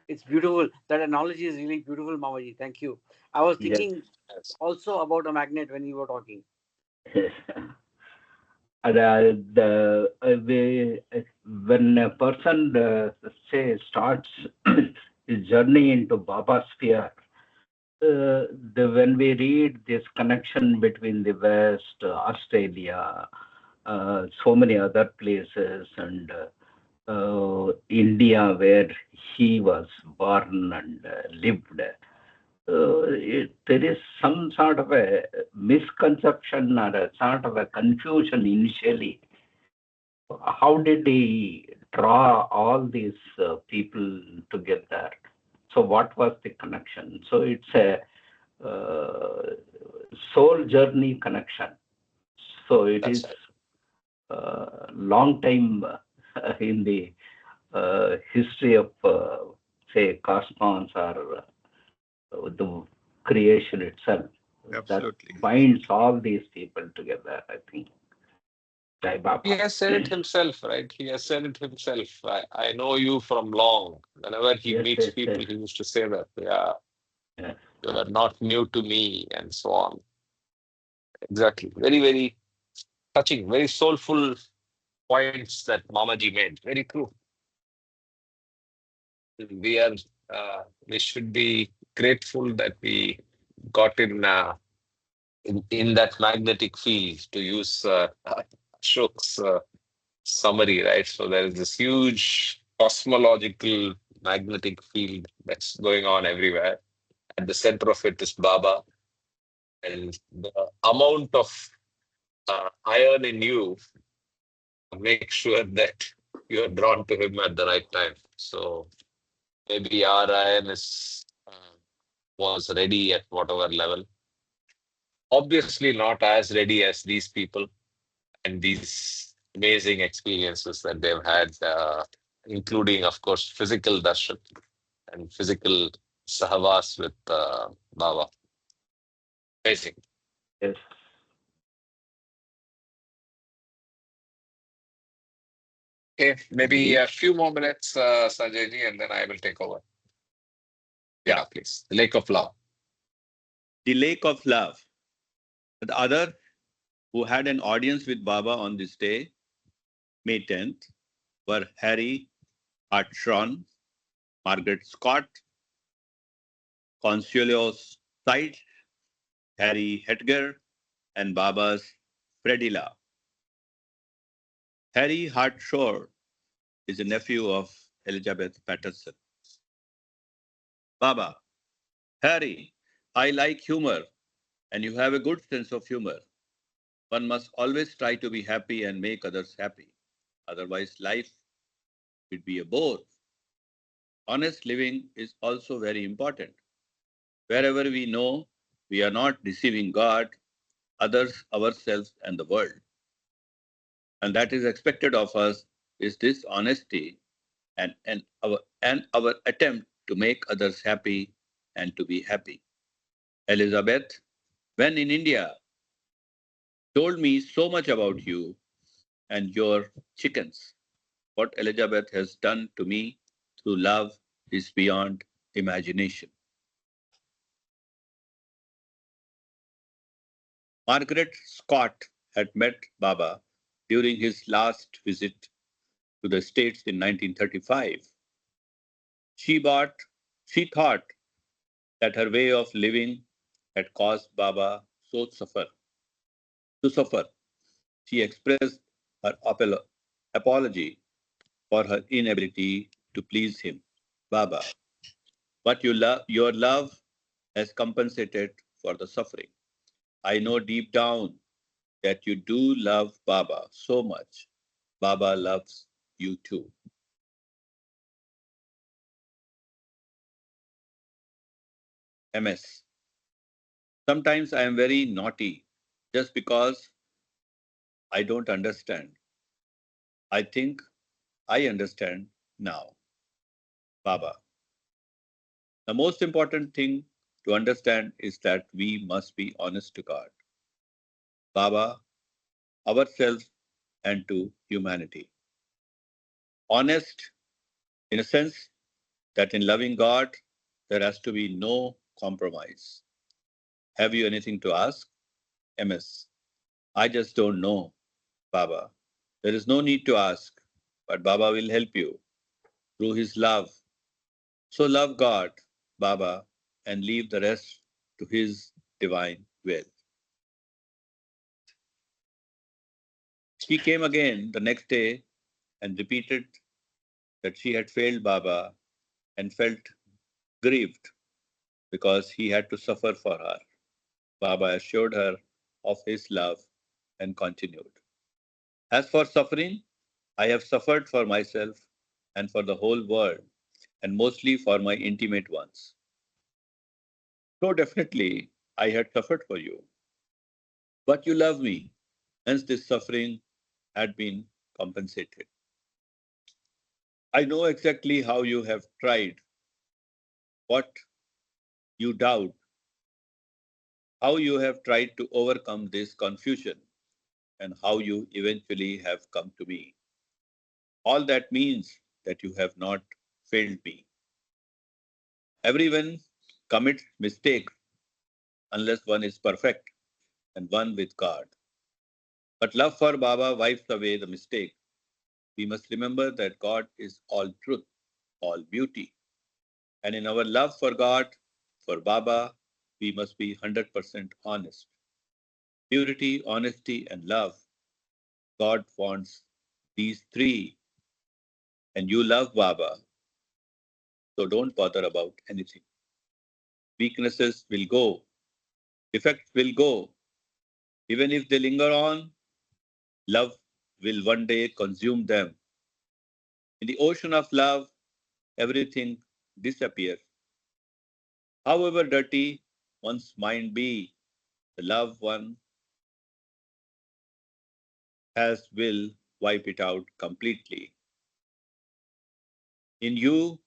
It's beautiful. That analogy is really beautiful, Mamaji. Thank you. I was yes. thinking also about a magnet when you were talking. When a person say starts his journey into Baba sphere, when we read this connection between the West, Australia, so many other places, and India where he was born and lived. There is some sort of a misconception or a sort of a confusion initially. How did he draw all these people together? So what was the connection? So it's a soul journey connection. So it That's is right. long time in the history of say cosmos or the creation itself that Absolutely. binds all these people together. I think Jai He Baba. has said it himself, right? He has said it himself. I know you from long. Whenever he Yes, meets yes, yes, people, he used to say that, yeah, yes. you are not new to me, and so on. Exactly. Very, very touching, very soulful points that Mamaji made. Very true. We are, we should be grateful that we got in that magnetic field, to use Ashok's summary, right? So there is this huge cosmological magnetic field that's going on everywhere. At the center of it is Baba, and the amount of iron in you make sure that you are drawn to him at the right time. So maybe our iron was ready at whatever level. Obviously, not as ready as these people and these amazing experiences that they've had, including, of course, physical darshan and physical sahvas with Baba. Amazing. Yes. Okay, maybe Indeed. a few more minutes, Sanjay ji, and then I will take over. Yeah. Yeah, please. The Lake of Love. The Lake of Love. The other who had an audience with Baba on this day, May 10th, were Harry Hartshorn, Margaret Scott, Consuelo Sight, Harry Hetger, and Baba's Fredilla. Harry Hartshorn is a nephew of Elizabeth Patterson. Baba, Harry, I like humor, and you have a good sense of humor. One must always try to be happy and make others happy. Otherwise, life would be a bore. Honest living is also very important. Wherever we know we are not deceiving God, others, ourselves, and the world, and that is expected of us, is this honesty and our attempt to make others happy and to be happy. Elizabeth, when in India, told me so much about you and your chickens. What Elizabeth has done to me through love is beyond imagination. Margaret Scott had met Baba during his last visit to the States in 1935. She, bought, she thought that her way of living had caused Baba to suffer. She expressed her apology for her inability to please him. Baba, but your love has compensated for the suffering. I know deep down that you do love Baba so much. Baba loves you too. MS. Sometimes I am very naughty just because I don't understand. I think I understand now. Baba. The most important thing to understand is that we must be honest to God, Baba, ourselves, and to humanity. Honest in a sense that in loving God, there has to be no compromise. Have you anything to ask? MS. I just don't know, Baba. There is no need to ask, but Baba will help you through his love. So love God, Baba, and leave the rest to his divine will. He came again the next day and repeated that she had failed Baba and felt grieved because he had to suffer for her. Baba assured her of his love and continued. As for suffering, I have suffered for myself and for the whole world, and mostly for my intimate ones. So definitely, I had suffered for you. But you love me, hence this suffering had been compensated. I know exactly how you have tried, what you doubt, how you have tried to overcome this confusion, and how you eventually have come to me. All that means that you have not failed me. Everyone commits mistakes unless one is perfect and one with God. But love for Baba wipes away the mistake. We must remember that God is all truth, all beauty. And in our love for God, for Baba, we must be 100% honest. Purity, honesty, and love. God wants these three. And you love Baba, so don't bother about anything. Weaknesses will go, defects will go. Even if they linger on, love will one day consume them. In the ocean of love, everything disappears. However dirty one's mind be, the loved one has will wipe it out completely. In you,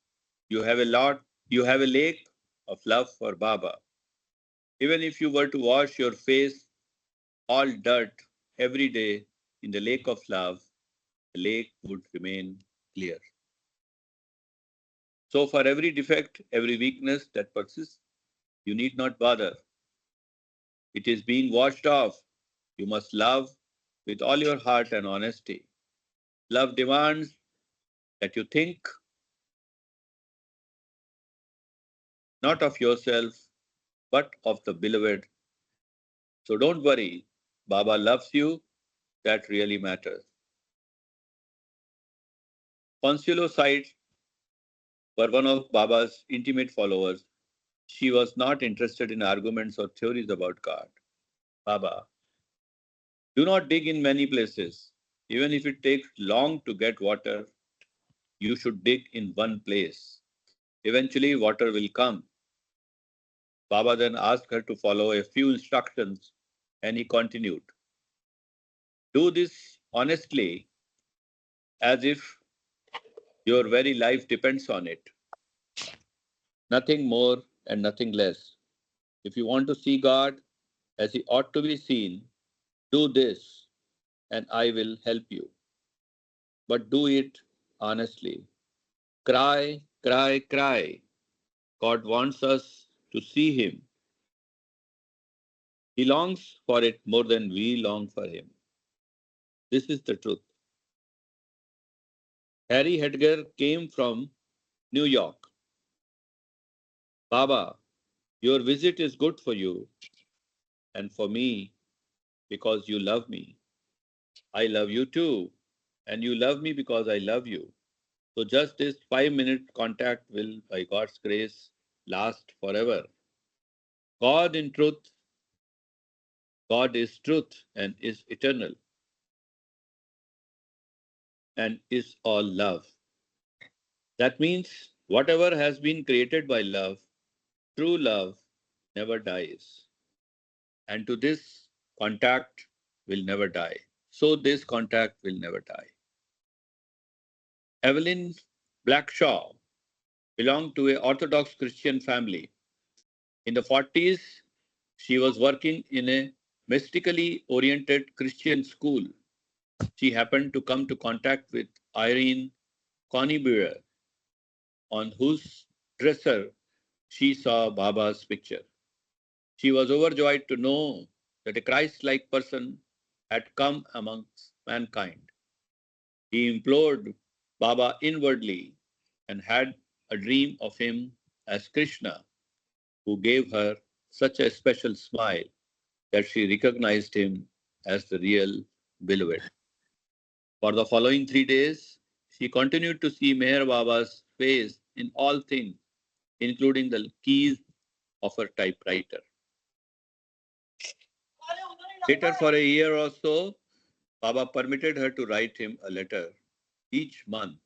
you have a lake of love for Baba. Even if you were to wash your face all dirt every day in the lake of love, the lake would remain clear. So for every defect, every weakness that persists, you need not bother. It is being washed off. You must love with all your heart and honesty. Love demands that you think not of yourself, but of the beloved. So don't worry. Baba loves you. That really matters. Consuelo Sides were one of Baba's intimate followers. She was not interested in arguments or theories about God. Baba, do not dig in many places. Even if it takes long to get water, you should dig in one place. Eventually, water will come. Baba then asked her to follow a few instructions and he continued. Do this honestly as if your very life depends on it. Nothing more and nothing less. If you want to see God as he ought to be seen, do this and I will help you. But do it honestly. Cry, cry, cry. God wants us to see him. He longs for it more than we long for him. This is the truth. Harry Hedger came from New York. Baba, your visit is good for you and for me because you love me. I love you too, and you love me because I love you. So just this 5-minute contact will, by God's grace, last forever. God in truth, God is truth and is eternal and is all love. That means whatever has been created by love, true love, never dies. And to this contact will never die. So this contact will never die. Evelyn Blackshaw belonged to an Orthodox Christian family. In the 40s, she was working in a mystically oriented Christian school. She happened to come to contact with Irene Coneybuer, on whose dresser she saw Baba's picture. She was overjoyed to know that a Christ-like person had come amongst mankind. He implored Baba inwardly and had a dream of him as Krishna, who gave her such a special smile that she recognized him as the real beloved. For the following 3 days, She continued to see Meher Baba's face in all things, including the keys of her typewriter. Later, for a year or so, Baba permitted her to write him a letter each month.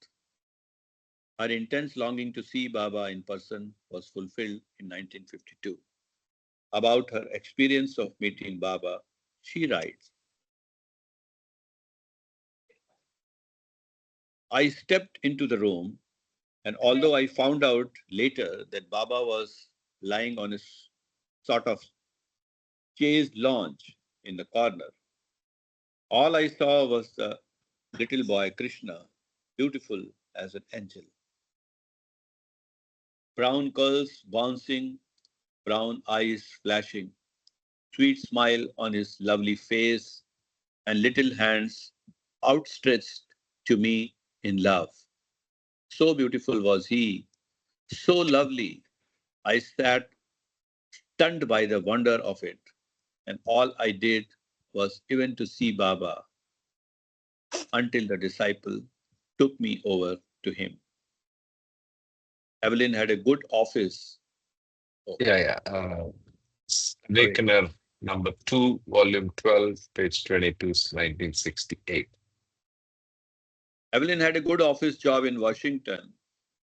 Her intense longing to see Baba in person was fulfilled in 1952. About her experience of meeting Baba, she writes, I stepped into the room, and although I found out later that Baba was lying on a sort of chaise lounge in the corner, all I saw was the little boy Krishna, beautiful as an angel. Brown curls bouncing, brown eyes flashing, sweet smile on his lovely face, and little hands outstretched to me in love. So beautiful was he, so lovely. I sat stunned by the wonder of it, and all I did was even to see Baba until the disciple took me over to him. Evelyn had a good office. Oh, Yeah. sorry. Awakener number 2, volume 12, page 22, 1968. Evelyn had a good office job in Washington,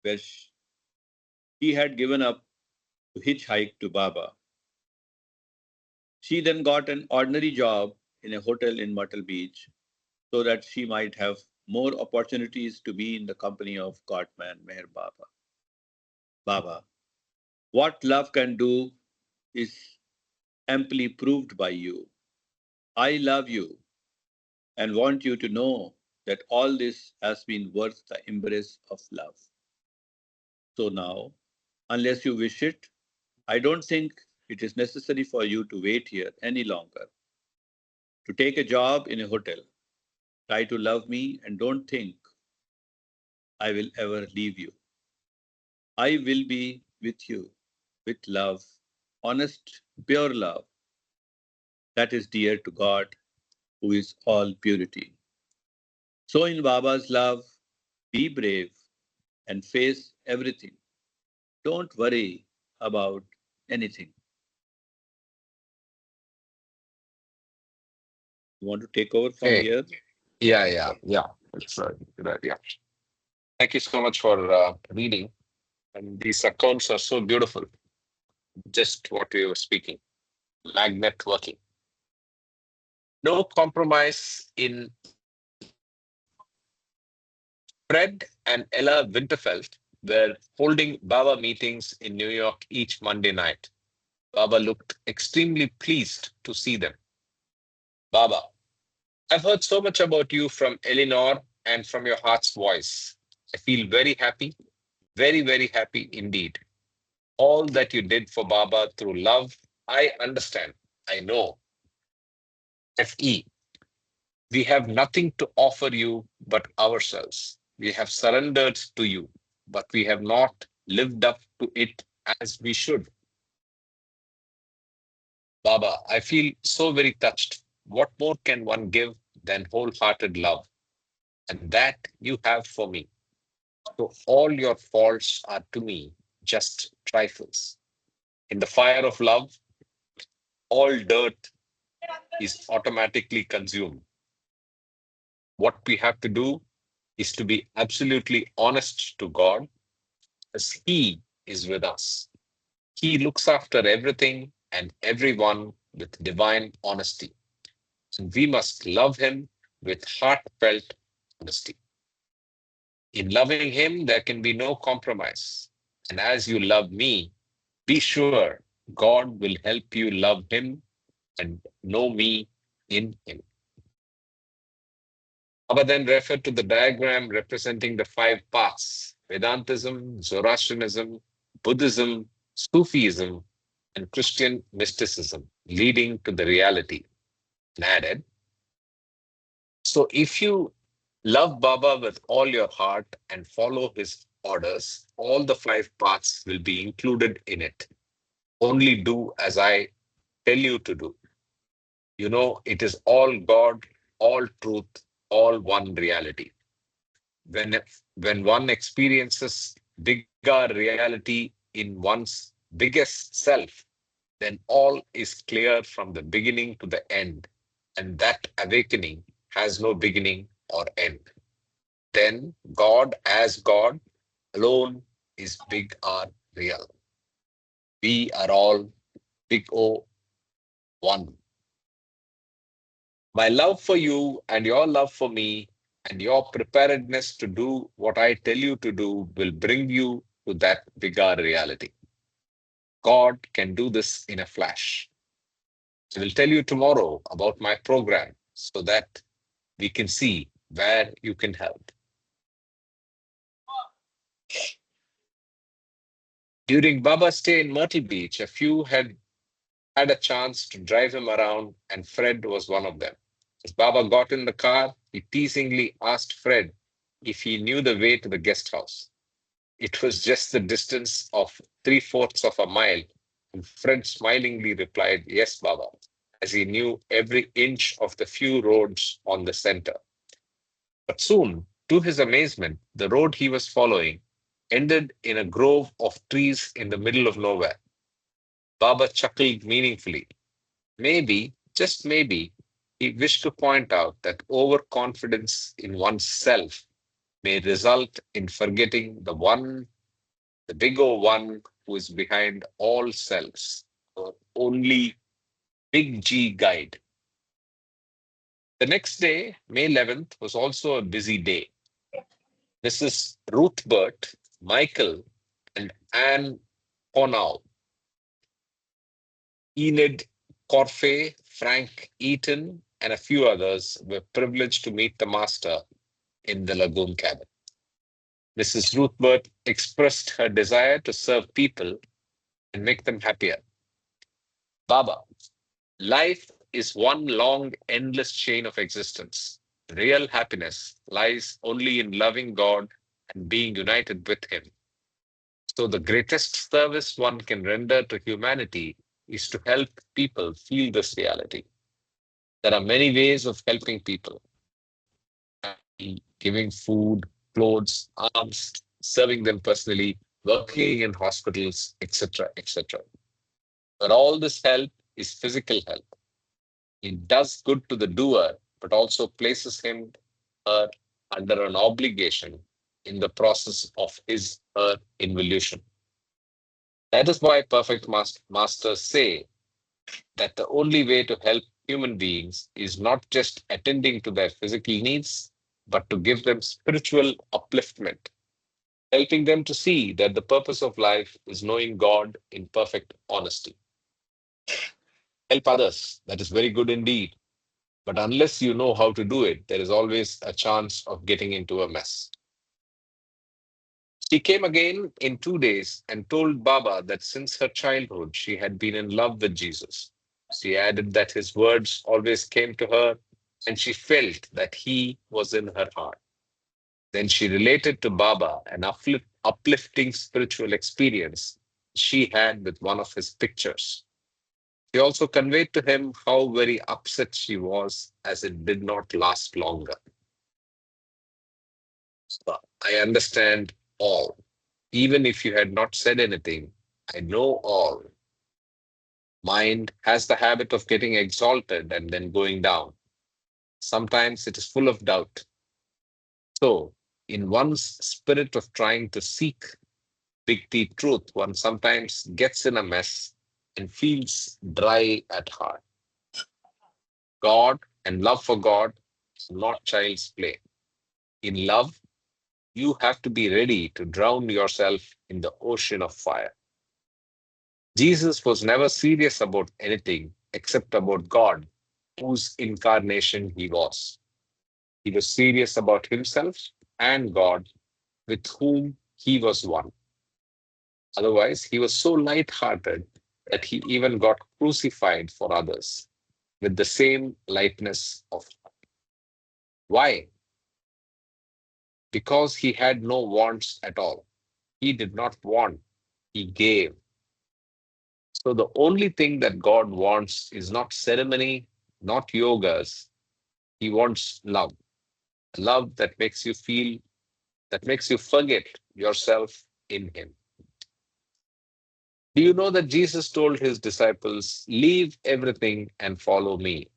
where she had given up to hitchhike to Baba. She then got an ordinary job in a hotel in Myrtle Beach so that she might have more opportunities to be in the company of Godman Meher Baba. Baba, what love can do is amply proved by you. I love you and want you to know that all this has been worth the embrace of love. So now, unless you wish it, I don't think it is necessary for you to wait here any longer. To take a job in a hotel, try to love me and don't think I will ever leave you. I will be with you with love, honest, pure love that is dear to God, who is all purity. So, in Baba's love, be brave and face everything. Don't worry about anything. You want to take over from Hey, here? yeah. That's a good idea. Thank you so much for reading. And these accounts are so beautiful. Just what we were speaking. Magnet working. No compromise in love. Fred and Ella Winterfeld were holding Baba meetings in New York each Monday night. Baba looked extremely pleased to see them. Baba, I've heard so much about you from Eleanor and from your heart's voice. I feel very happy, very happy indeed. All that you did for Baba through love, I understand. I know. FE, we have nothing to offer you but ourselves. We have surrendered to you, but we have not lived up to it as we should. Baba, I feel so very touched. What more can one give than wholehearted love? And that you have for me. So all your faults are to me just trifles. In the fire of love, all dirt is automatically consumed. What we have to do is to be absolutely honest to God as He is with us. He looks after everything and everyone with divine honesty. And we must love Him with heartfelt honesty. In loving Him, there can be no compromise. And as you love me, be sure God will help you love Him and know me in Him. Baba then referred to the diagram representing the 5 paths: Vedantism, Zoroastrianism, Buddhism, Sufism, and Christian mysticism, leading to the reality. And added, so if you love Baba with all your heart and follow his orders, all the 5 paths will be included in it. Only do as I tell you to do. You know, it is all God, all truth, all one reality. When, when one experiences bigger reality in one's biggest self, then all is clear from the beginning to the end, and that awakening has no beginning or end. Then God as God alone is big or real. We are all big O one. My love for you and your love for me and your preparedness to do what I tell you to do will bring you to that bigger reality. God can do this in a flash. I will tell you tomorrow about my program so that we can see where you can help. During Baba's stay in Myrtle Beach, a few had a chance to drive him around, and Fred was one of them. As Baba got in the car, he teasingly asked Fred if he knew the way to the guest house. It was just the distance of 3/4 of a mile, and Fred smilingly replied, "Yes, Baba," as he knew every inch of the few roads on the center. But soon, to his amazement, the road he was following ended in a grove of trees in the middle of nowhere. Baba chuckled meaningfully. Maybe, just maybe, he wished to point out that overconfidence in oneself may result in forgetting the one, the big O one who is behind all selves, or only big G guide. The next day, May 11th, was also a busy day. Mrs. Ruth Burt, Michael, and Anne Ponow, Enid Corfey, Frank Eaton, and a few others were privileged to meet the master in the lagoon cabin. Mrs. Ruthbert expressed her desire to serve people and make them happier. Baba, life is one long, endless chain of existence. Real happiness lies only in loving God and being united with Him. So, the greatest service one can render to humanity is to help people feel this reality. There are many ways of helping people: giving food, clothes, arms, serving them personally, working in hospitals, etc., etc. But all this help is physical help. It does good to the doer, but also places him or under an obligation in the process of his or involution. That is why perfect masters say that the only way to help human beings is not just attending to their physical needs, but to give them spiritual upliftment, helping them to see that the purpose of life is knowing God in perfect honesty. Help others, that is very good indeed. But unless you know how to do it, there is always a chance of getting into a mess. She came again in 2 days and told Baba that since her childhood she had been in love with Jesus. She added that his words always came to her and she felt that he was in her heart. Then she related to Baba an uplifting spiritual experience she had with one of his pictures. She also conveyed to him how very upset she was as it did not last longer. So, I understand all. Even if you had not said anything, I know all. Mind has the habit of getting exalted and then going down. Sometimes it is full of doubt. So, in one's spirit of trying to seek big T truth, one sometimes gets in a mess and feels dry at heart. God and love for God is not child's play. In love, you have to be ready to drown yourself in the ocean of fire. Jesus was never serious about anything except about God, whose incarnation he was. He was serious about himself and God, with whom he was one. Otherwise, he was so light-hearted that he even got crucified for others with the same lightness of heart. Why? Because he had no wants at all. He did not want, he gave. So the only thing that God wants is not ceremony, not yogas. He wants love, love that makes you feel that makes you forget yourself in Him. Do you know that Jesus told His disciples, leave everything and follow me?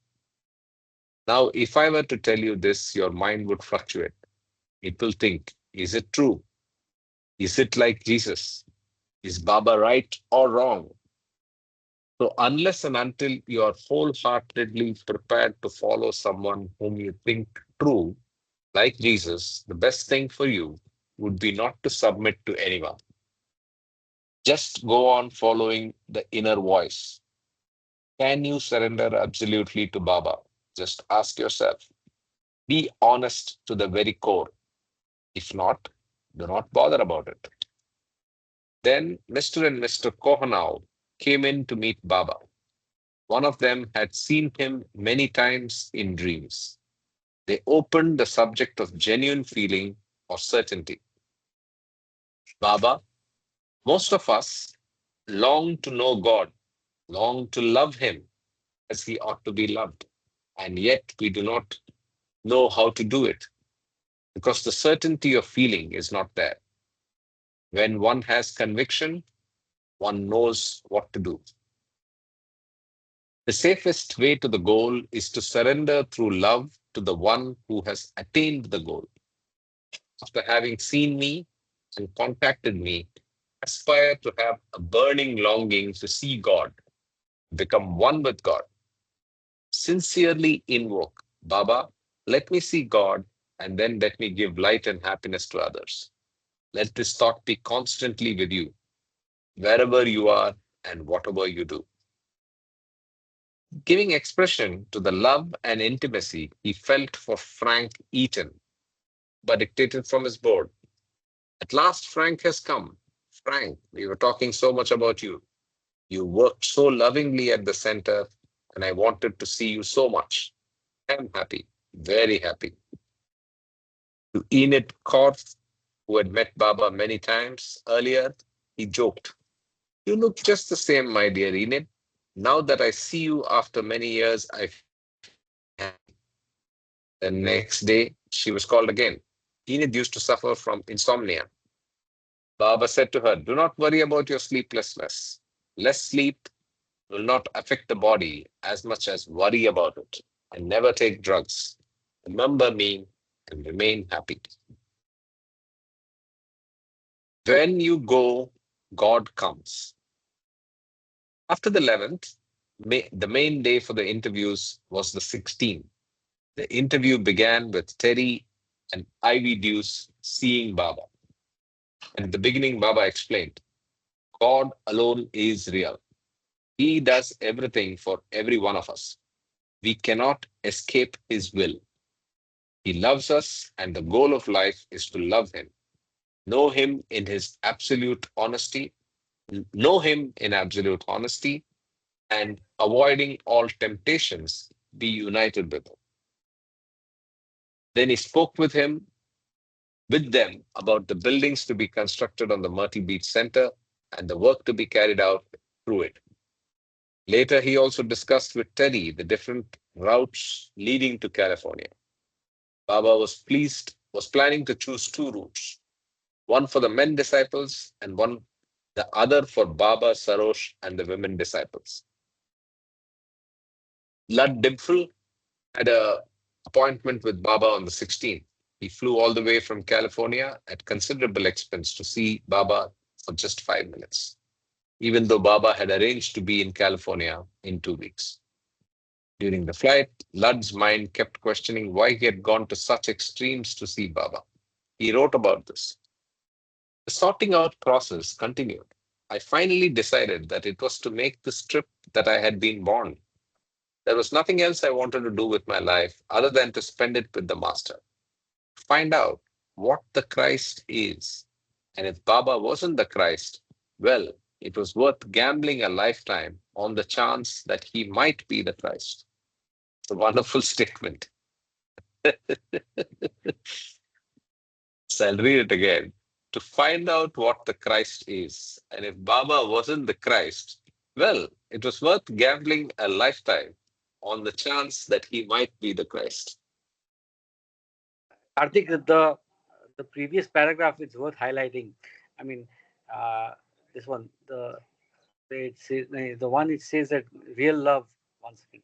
Now, if I were to tell you this, your mind would fluctuate. It will think, is it true? Is it like Jesus? Is Baba right or wrong? So, unless and until you are wholeheartedly prepared to follow someone whom you think true, like Jesus, the best thing for you would be not to submit to anyone. Just go on following the inner voice. Can you surrender absolutely to Baba? Just ask yourself. Be honest to the very core. If not, do not bother about it. Then Mr. and Mr. Kohanau came in to meet Baba. One of them had seen him many times in dreams. They opened the subject of genuine feeling or certainty. Baba, most of us long to know God, long to love Him as He ought to be loved, and yet we do not know how to do it because the certainty of feeling is not there. When one has conviction, one knows what to do. The safest way to the goal is to surrender through love to the one who has attained the goal. After having seen me and contacted me, aspire to have a burning longing to see God, become one with God. Sincerely invoke, Baba, let me see God and then let me give light and happiness to others. Let this thought be constantly with you, wherever you are and whatever you do. Giving expression to the love and intimacy he felt for Frank Eaton, but dictated from his board. At last, Frank has come. Frank, we were talking so much about you. You worked so lovingly at the center, and I wanted to see you so much. I'm happy, very happy. To Enid Korf, who had met Baba many times earlier, he joked, you look just the same, my dear Enid. Now that I see you after many years, I feel happy. The next day, she was called again. Enid used to suffer from insomnia. Baba said to her, do not worry about your sleeplessness. Less sleep will not affect the body as much as worry about it. And never take drugs. Remember me and remain happy. When you go, God comes. After the 11th, the main day for the interviews was the 16th. The interview began with Terry and Ivy Deuce seeing Baba. And at the beginning, Baba explained, God alone is real. He does everything for every one of us. We cannot escape His will. He loves us, and the goal of life is to love Him. Know Him in His absolute honesty. Know Him in absolute honesty, and avoiding all temptations, be united with Him. Then he spoke with them about the buildings to be constructed on the Myrtle Beach Center and the work to be carried out through it. Later, he also discussed with Teddy the different routes leading to California. Baba was planning to choose two routes, one for the men disciples and the other for Baba, Sarosh, and the women disciples. Lud Dimphel had an appointment with Baba on the 16th. He flew all the way from California at considerable expense to see Baba for just 5 minutes, even though Baba had arranged to be in California in 2 weeks. During the flight, Lud's mind kept questioning why he had gone to such extremes to see Baba. He wrote about this. The sorting out process continued. I finally decided that it was to make this trip that I had been born. There was nothing else I wanted to do with my life other than to spend it with the Master. Find out what the Christ is. And if Baba wasn't the Christ, well, it was worth gambling a lifetime on the chance that he might be the Christ. It's a wonderful statement. So I'll read it again. To find out what the Christ is. And if Baba wasn't the Christ, well, it was worth gambling a lifetime on the chance that he might be the Christ. I think the the previous paragraph is worth highlighting. I mean, uh, this one, the one it says that real love. One second.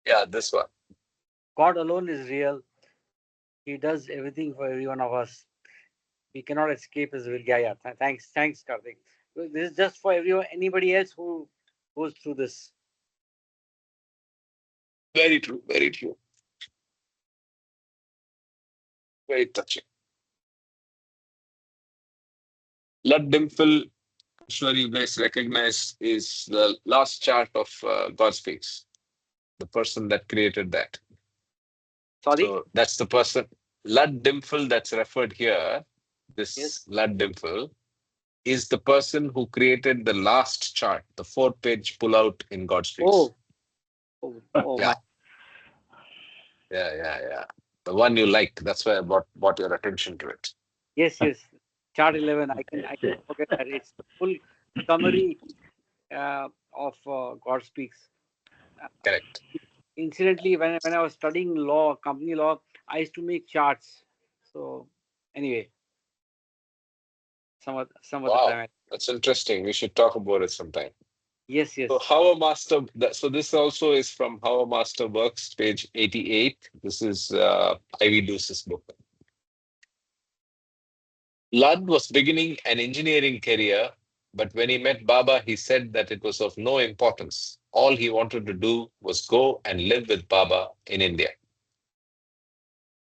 Yeah, this one. God alone is real. He does everything for every one of us. We cannot escape his will. Yeah, yeah. Thanks, Karthik. This is just for everyone, anybody else who goes through this. Very true. Very true. Very touching. Blood dimple, I'm sure you guys recognize, is the last chart of God's face, the person that created that. Sorry. So that's the person. Lud dimple that's referred here, Yes. this Lud dimple, is the person who created the last chart, the 4-page pullout in God's face. Oh, oh Yeah, my. yeah. The one you like. That's why I brought your attention to it. Yes. Chart 11. I can Yes. forget that. It's the full summary of God Speaks. Uh, Correct. Incidentally, when I was studying law, company law, I used to make charts. So anyway, some other Wow, time. that's interesting. We should talk about it sometime. Yes. So How a Master, so this also is from How a Master Works, page 88. This is Ivy Deuce's book. Lud was beginning an engineering career, but when he met Baba, he said that it was of no importance. All he wanted to do was go and live with Baba in India.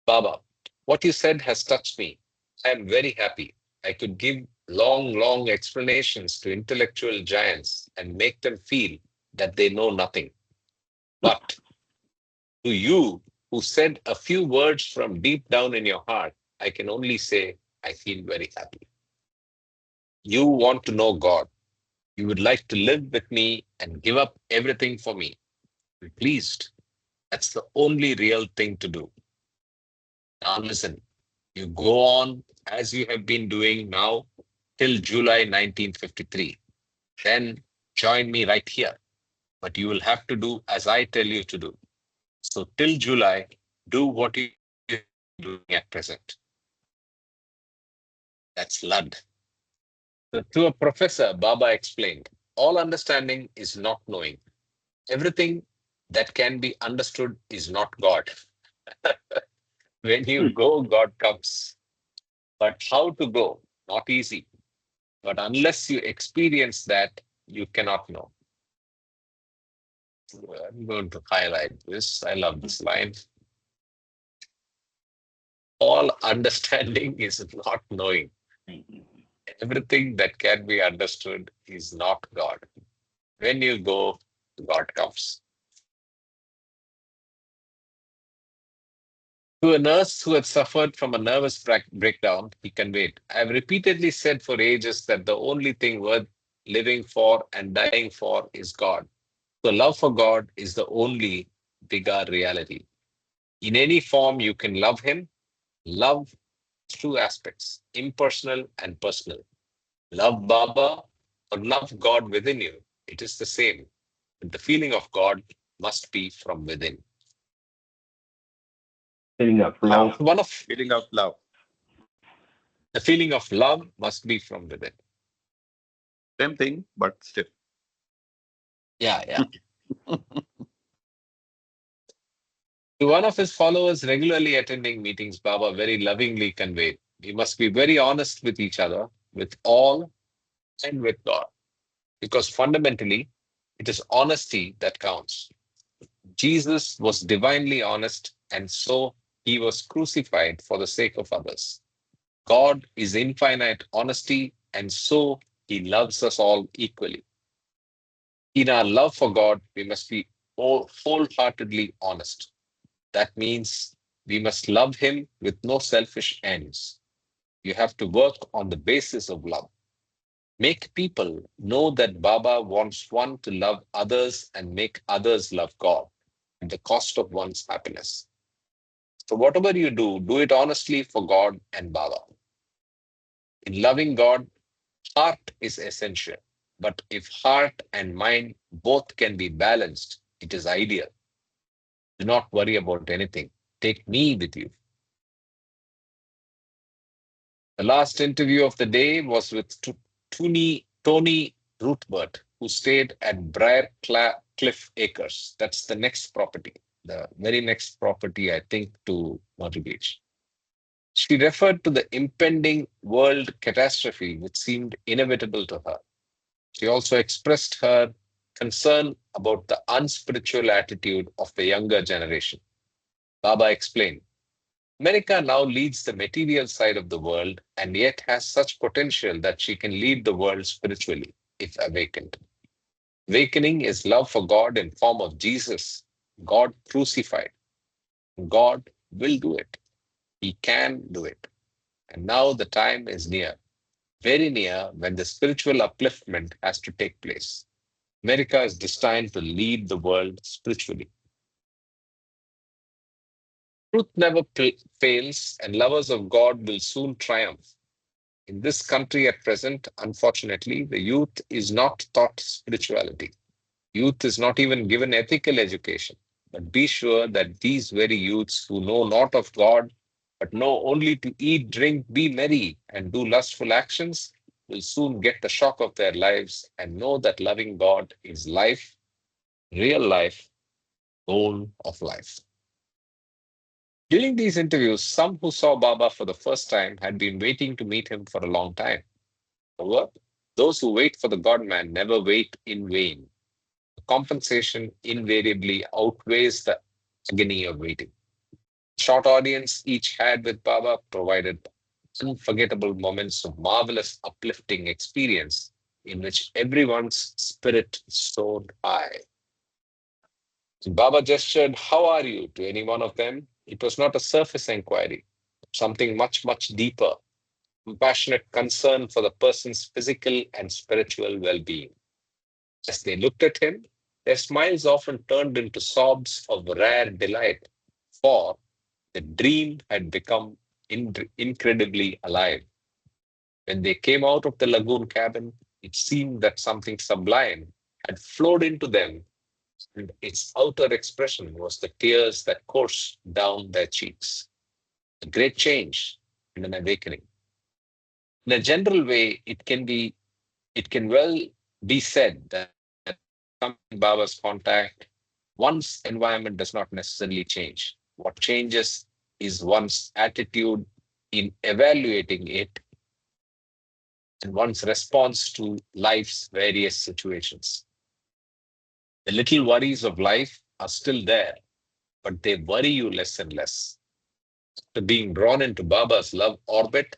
Baba, what you said has touched me. I am very happy. I could give long explanations to intellectual giants and make them feel that they know nothing. But to you, who said a few words from deep down in your heart, I can only say I feel very happy. You want to know God. You would like to live with me and give up everything for me. Be pleased. That's the only real thing to do. Now listen, you go on as you have been doing now till July 1953. Then join me right here. But you will have to do as I tell you to do. So till July, do what you are doing at present. That's Lud. So to a professor, Baba explained, all understanding is not knowing. Everything that can be understood is not God. When you go, God comes. But how to go? Not easy. But unless you experience that, you cannot know. So I'm going to highlight this. I love this line. All understanding is not knowing. Everything that can be understood is not God. When you go, God comes. To a nurse who had suffered from a nervous breakdown, he conveyed, I have repeatedly said for ages that the only thing worth living for and dying for is God. So love for God is the only bigger reality. In any form, you can love Him. Love has two aspects, impersonal and personal. Love Baba or love God within you. It is the same. But the feeling of God must be from within. Feeling of Love. love. One of Feeling of love. the feeling of love must be from within. Same thing, but still. Yeah. To one of his followers regularly attending meetings, Baba very lovingly conveyed, we must be very honest with each other, with all, and with God. Because fundamentally, it is honesty that counts. Jesus was divinely honest, and so he was crucified for the sake of others. God is infinite honesty, and so he loves us all equally. In our love for God, we must be wholeheartedly honest. That means we must love him with no selfish ends. You have to work on the basis of love. Make people know that Baba wants one to love others and make others love God at the cost of one's happiness. So whatever you do, do it honestly for God and Baba. In loving God, heart is essential. But if heart and mind both can be balanced, it is ideal. Do not worry about anything. Take me with you. The last interview of the day was with Tony Ruthbert, who stayed at Cliff Acres. That's the next property, the very next property, I think, to Myrtle Beach. She referred to the impending world catastrophe, which seemed inevitable to her. She also expressed her concern about the unspiritual attitude of the younger generation. Baba explained, America now leads the material side of the world and yet has such potential that she can lead the world spiritually if awakened. Awakening is love for God in form of Jesus, God crucified. God will do it. He can do it. And now the time is near, very near, when the spiritual upliftment has to take place. America is destined to lead the world spiritually. Truth never fails, and lovers of God will soon triumph. In this country at present, unfortunately, the youth is not taught spirituality. Youth is not even given ethical education. But be sure that these very youths who know not of God, but know only to eat, drink, be merry, and do lustful actions, will soon get the shock of their lives and know that loving God is life, real life, goal of life. During these interviews, some who saw Baba for the first time had been waiting to meet him for a long time. However, those who wait for the God man never wait in vain. The compensation invariably outweighs the agony of waiting. The short audience each had with Baba provided unforgettable moments of marvelous, uplifting experience in which everyone's spirit soared high. Baba gestured, "How are you?" to any one of them. It was not a surface inquiry, something much, much deeper, compassionate concern for the person's physical and spiritual well being. As they looked at him, their smiles often turned into sobs of rare delight, for the dream had become incredibly alive. When they came out of the lagoon cabin, it seemed that something sublime had flowed into them, and its outer expression was the tears that coursed down their cheeks. A great change and an awakening. In a general way, it can well be said that come in Baba's contact, one's environment does not necessarily change. What changes is one's attitude in evaluating it and one's response to life's various situations. The little worries of life are still there, but they worry you less and less. After being drawn into Baba's love orbit,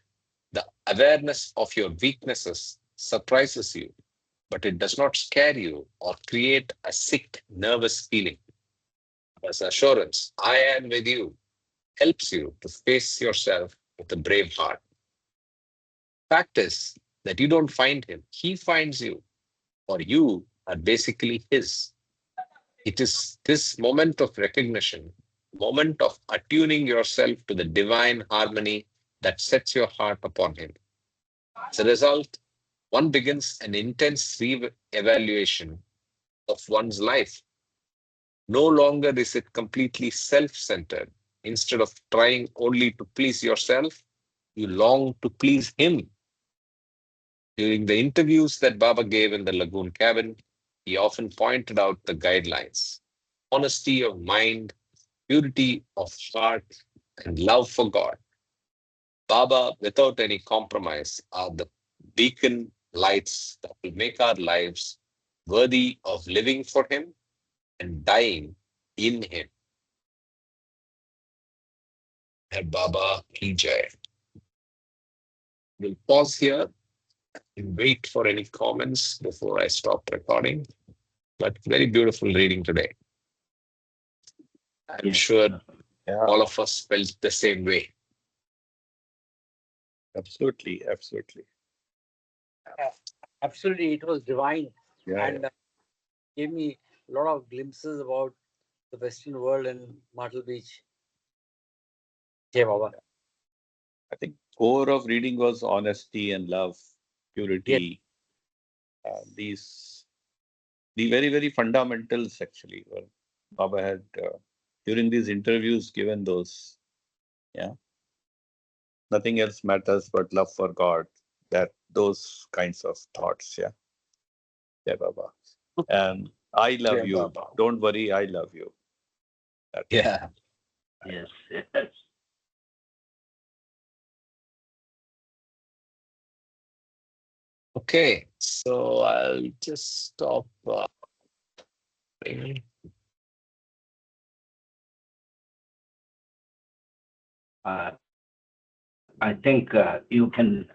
the awareness of your weaknesses surprises you, but it does not scare you or create a sick, nervous feeling. As assurance, I am with you, helps you to face yourself with a brave heart. Fact is that you don't find him, he finds you, or you are basically his. It is this moment of recognition, moment of attuning yourself to the divine harmony that sets your heart upon him. As a result, one begins an intense re-evaluation of one's life. No longer is it completely self-centered. Instead of trying only to please yourself, you long to please him. During the interviews that Baba gave in the lagoon cabin, he often pointed out the guidelines: honesty of mind, purity of heart, and love for God. Baba, without any compromise, are the beacon lights that will make our lives worthy of living for him and dying in him. Hai Baba Ki Jai. We'll pause here and wait for any comments before I stop recording. But very beautiful reading today. I'm Yes. sure Yeah, all of us felt the same way. absolutely, absolutely. Absolutely, it was divine Yeah, and gave me a lot of glimpses about the Western world and Myrtle Beach. Jai Baba. I think core of reading was honesty and love, Yes, purity. These the very very fundamentals actually. Well, Baba had during these interviews given those. Yeah, Nothing else matters but love for God. That those kinds of thoughts. Yeah. Yeah, Baba. And I love Yeah, you. Baba. Don't worry, I love you. That, Yeah. Yes, yes. Okay. So I'll just stop. Uh, I think you can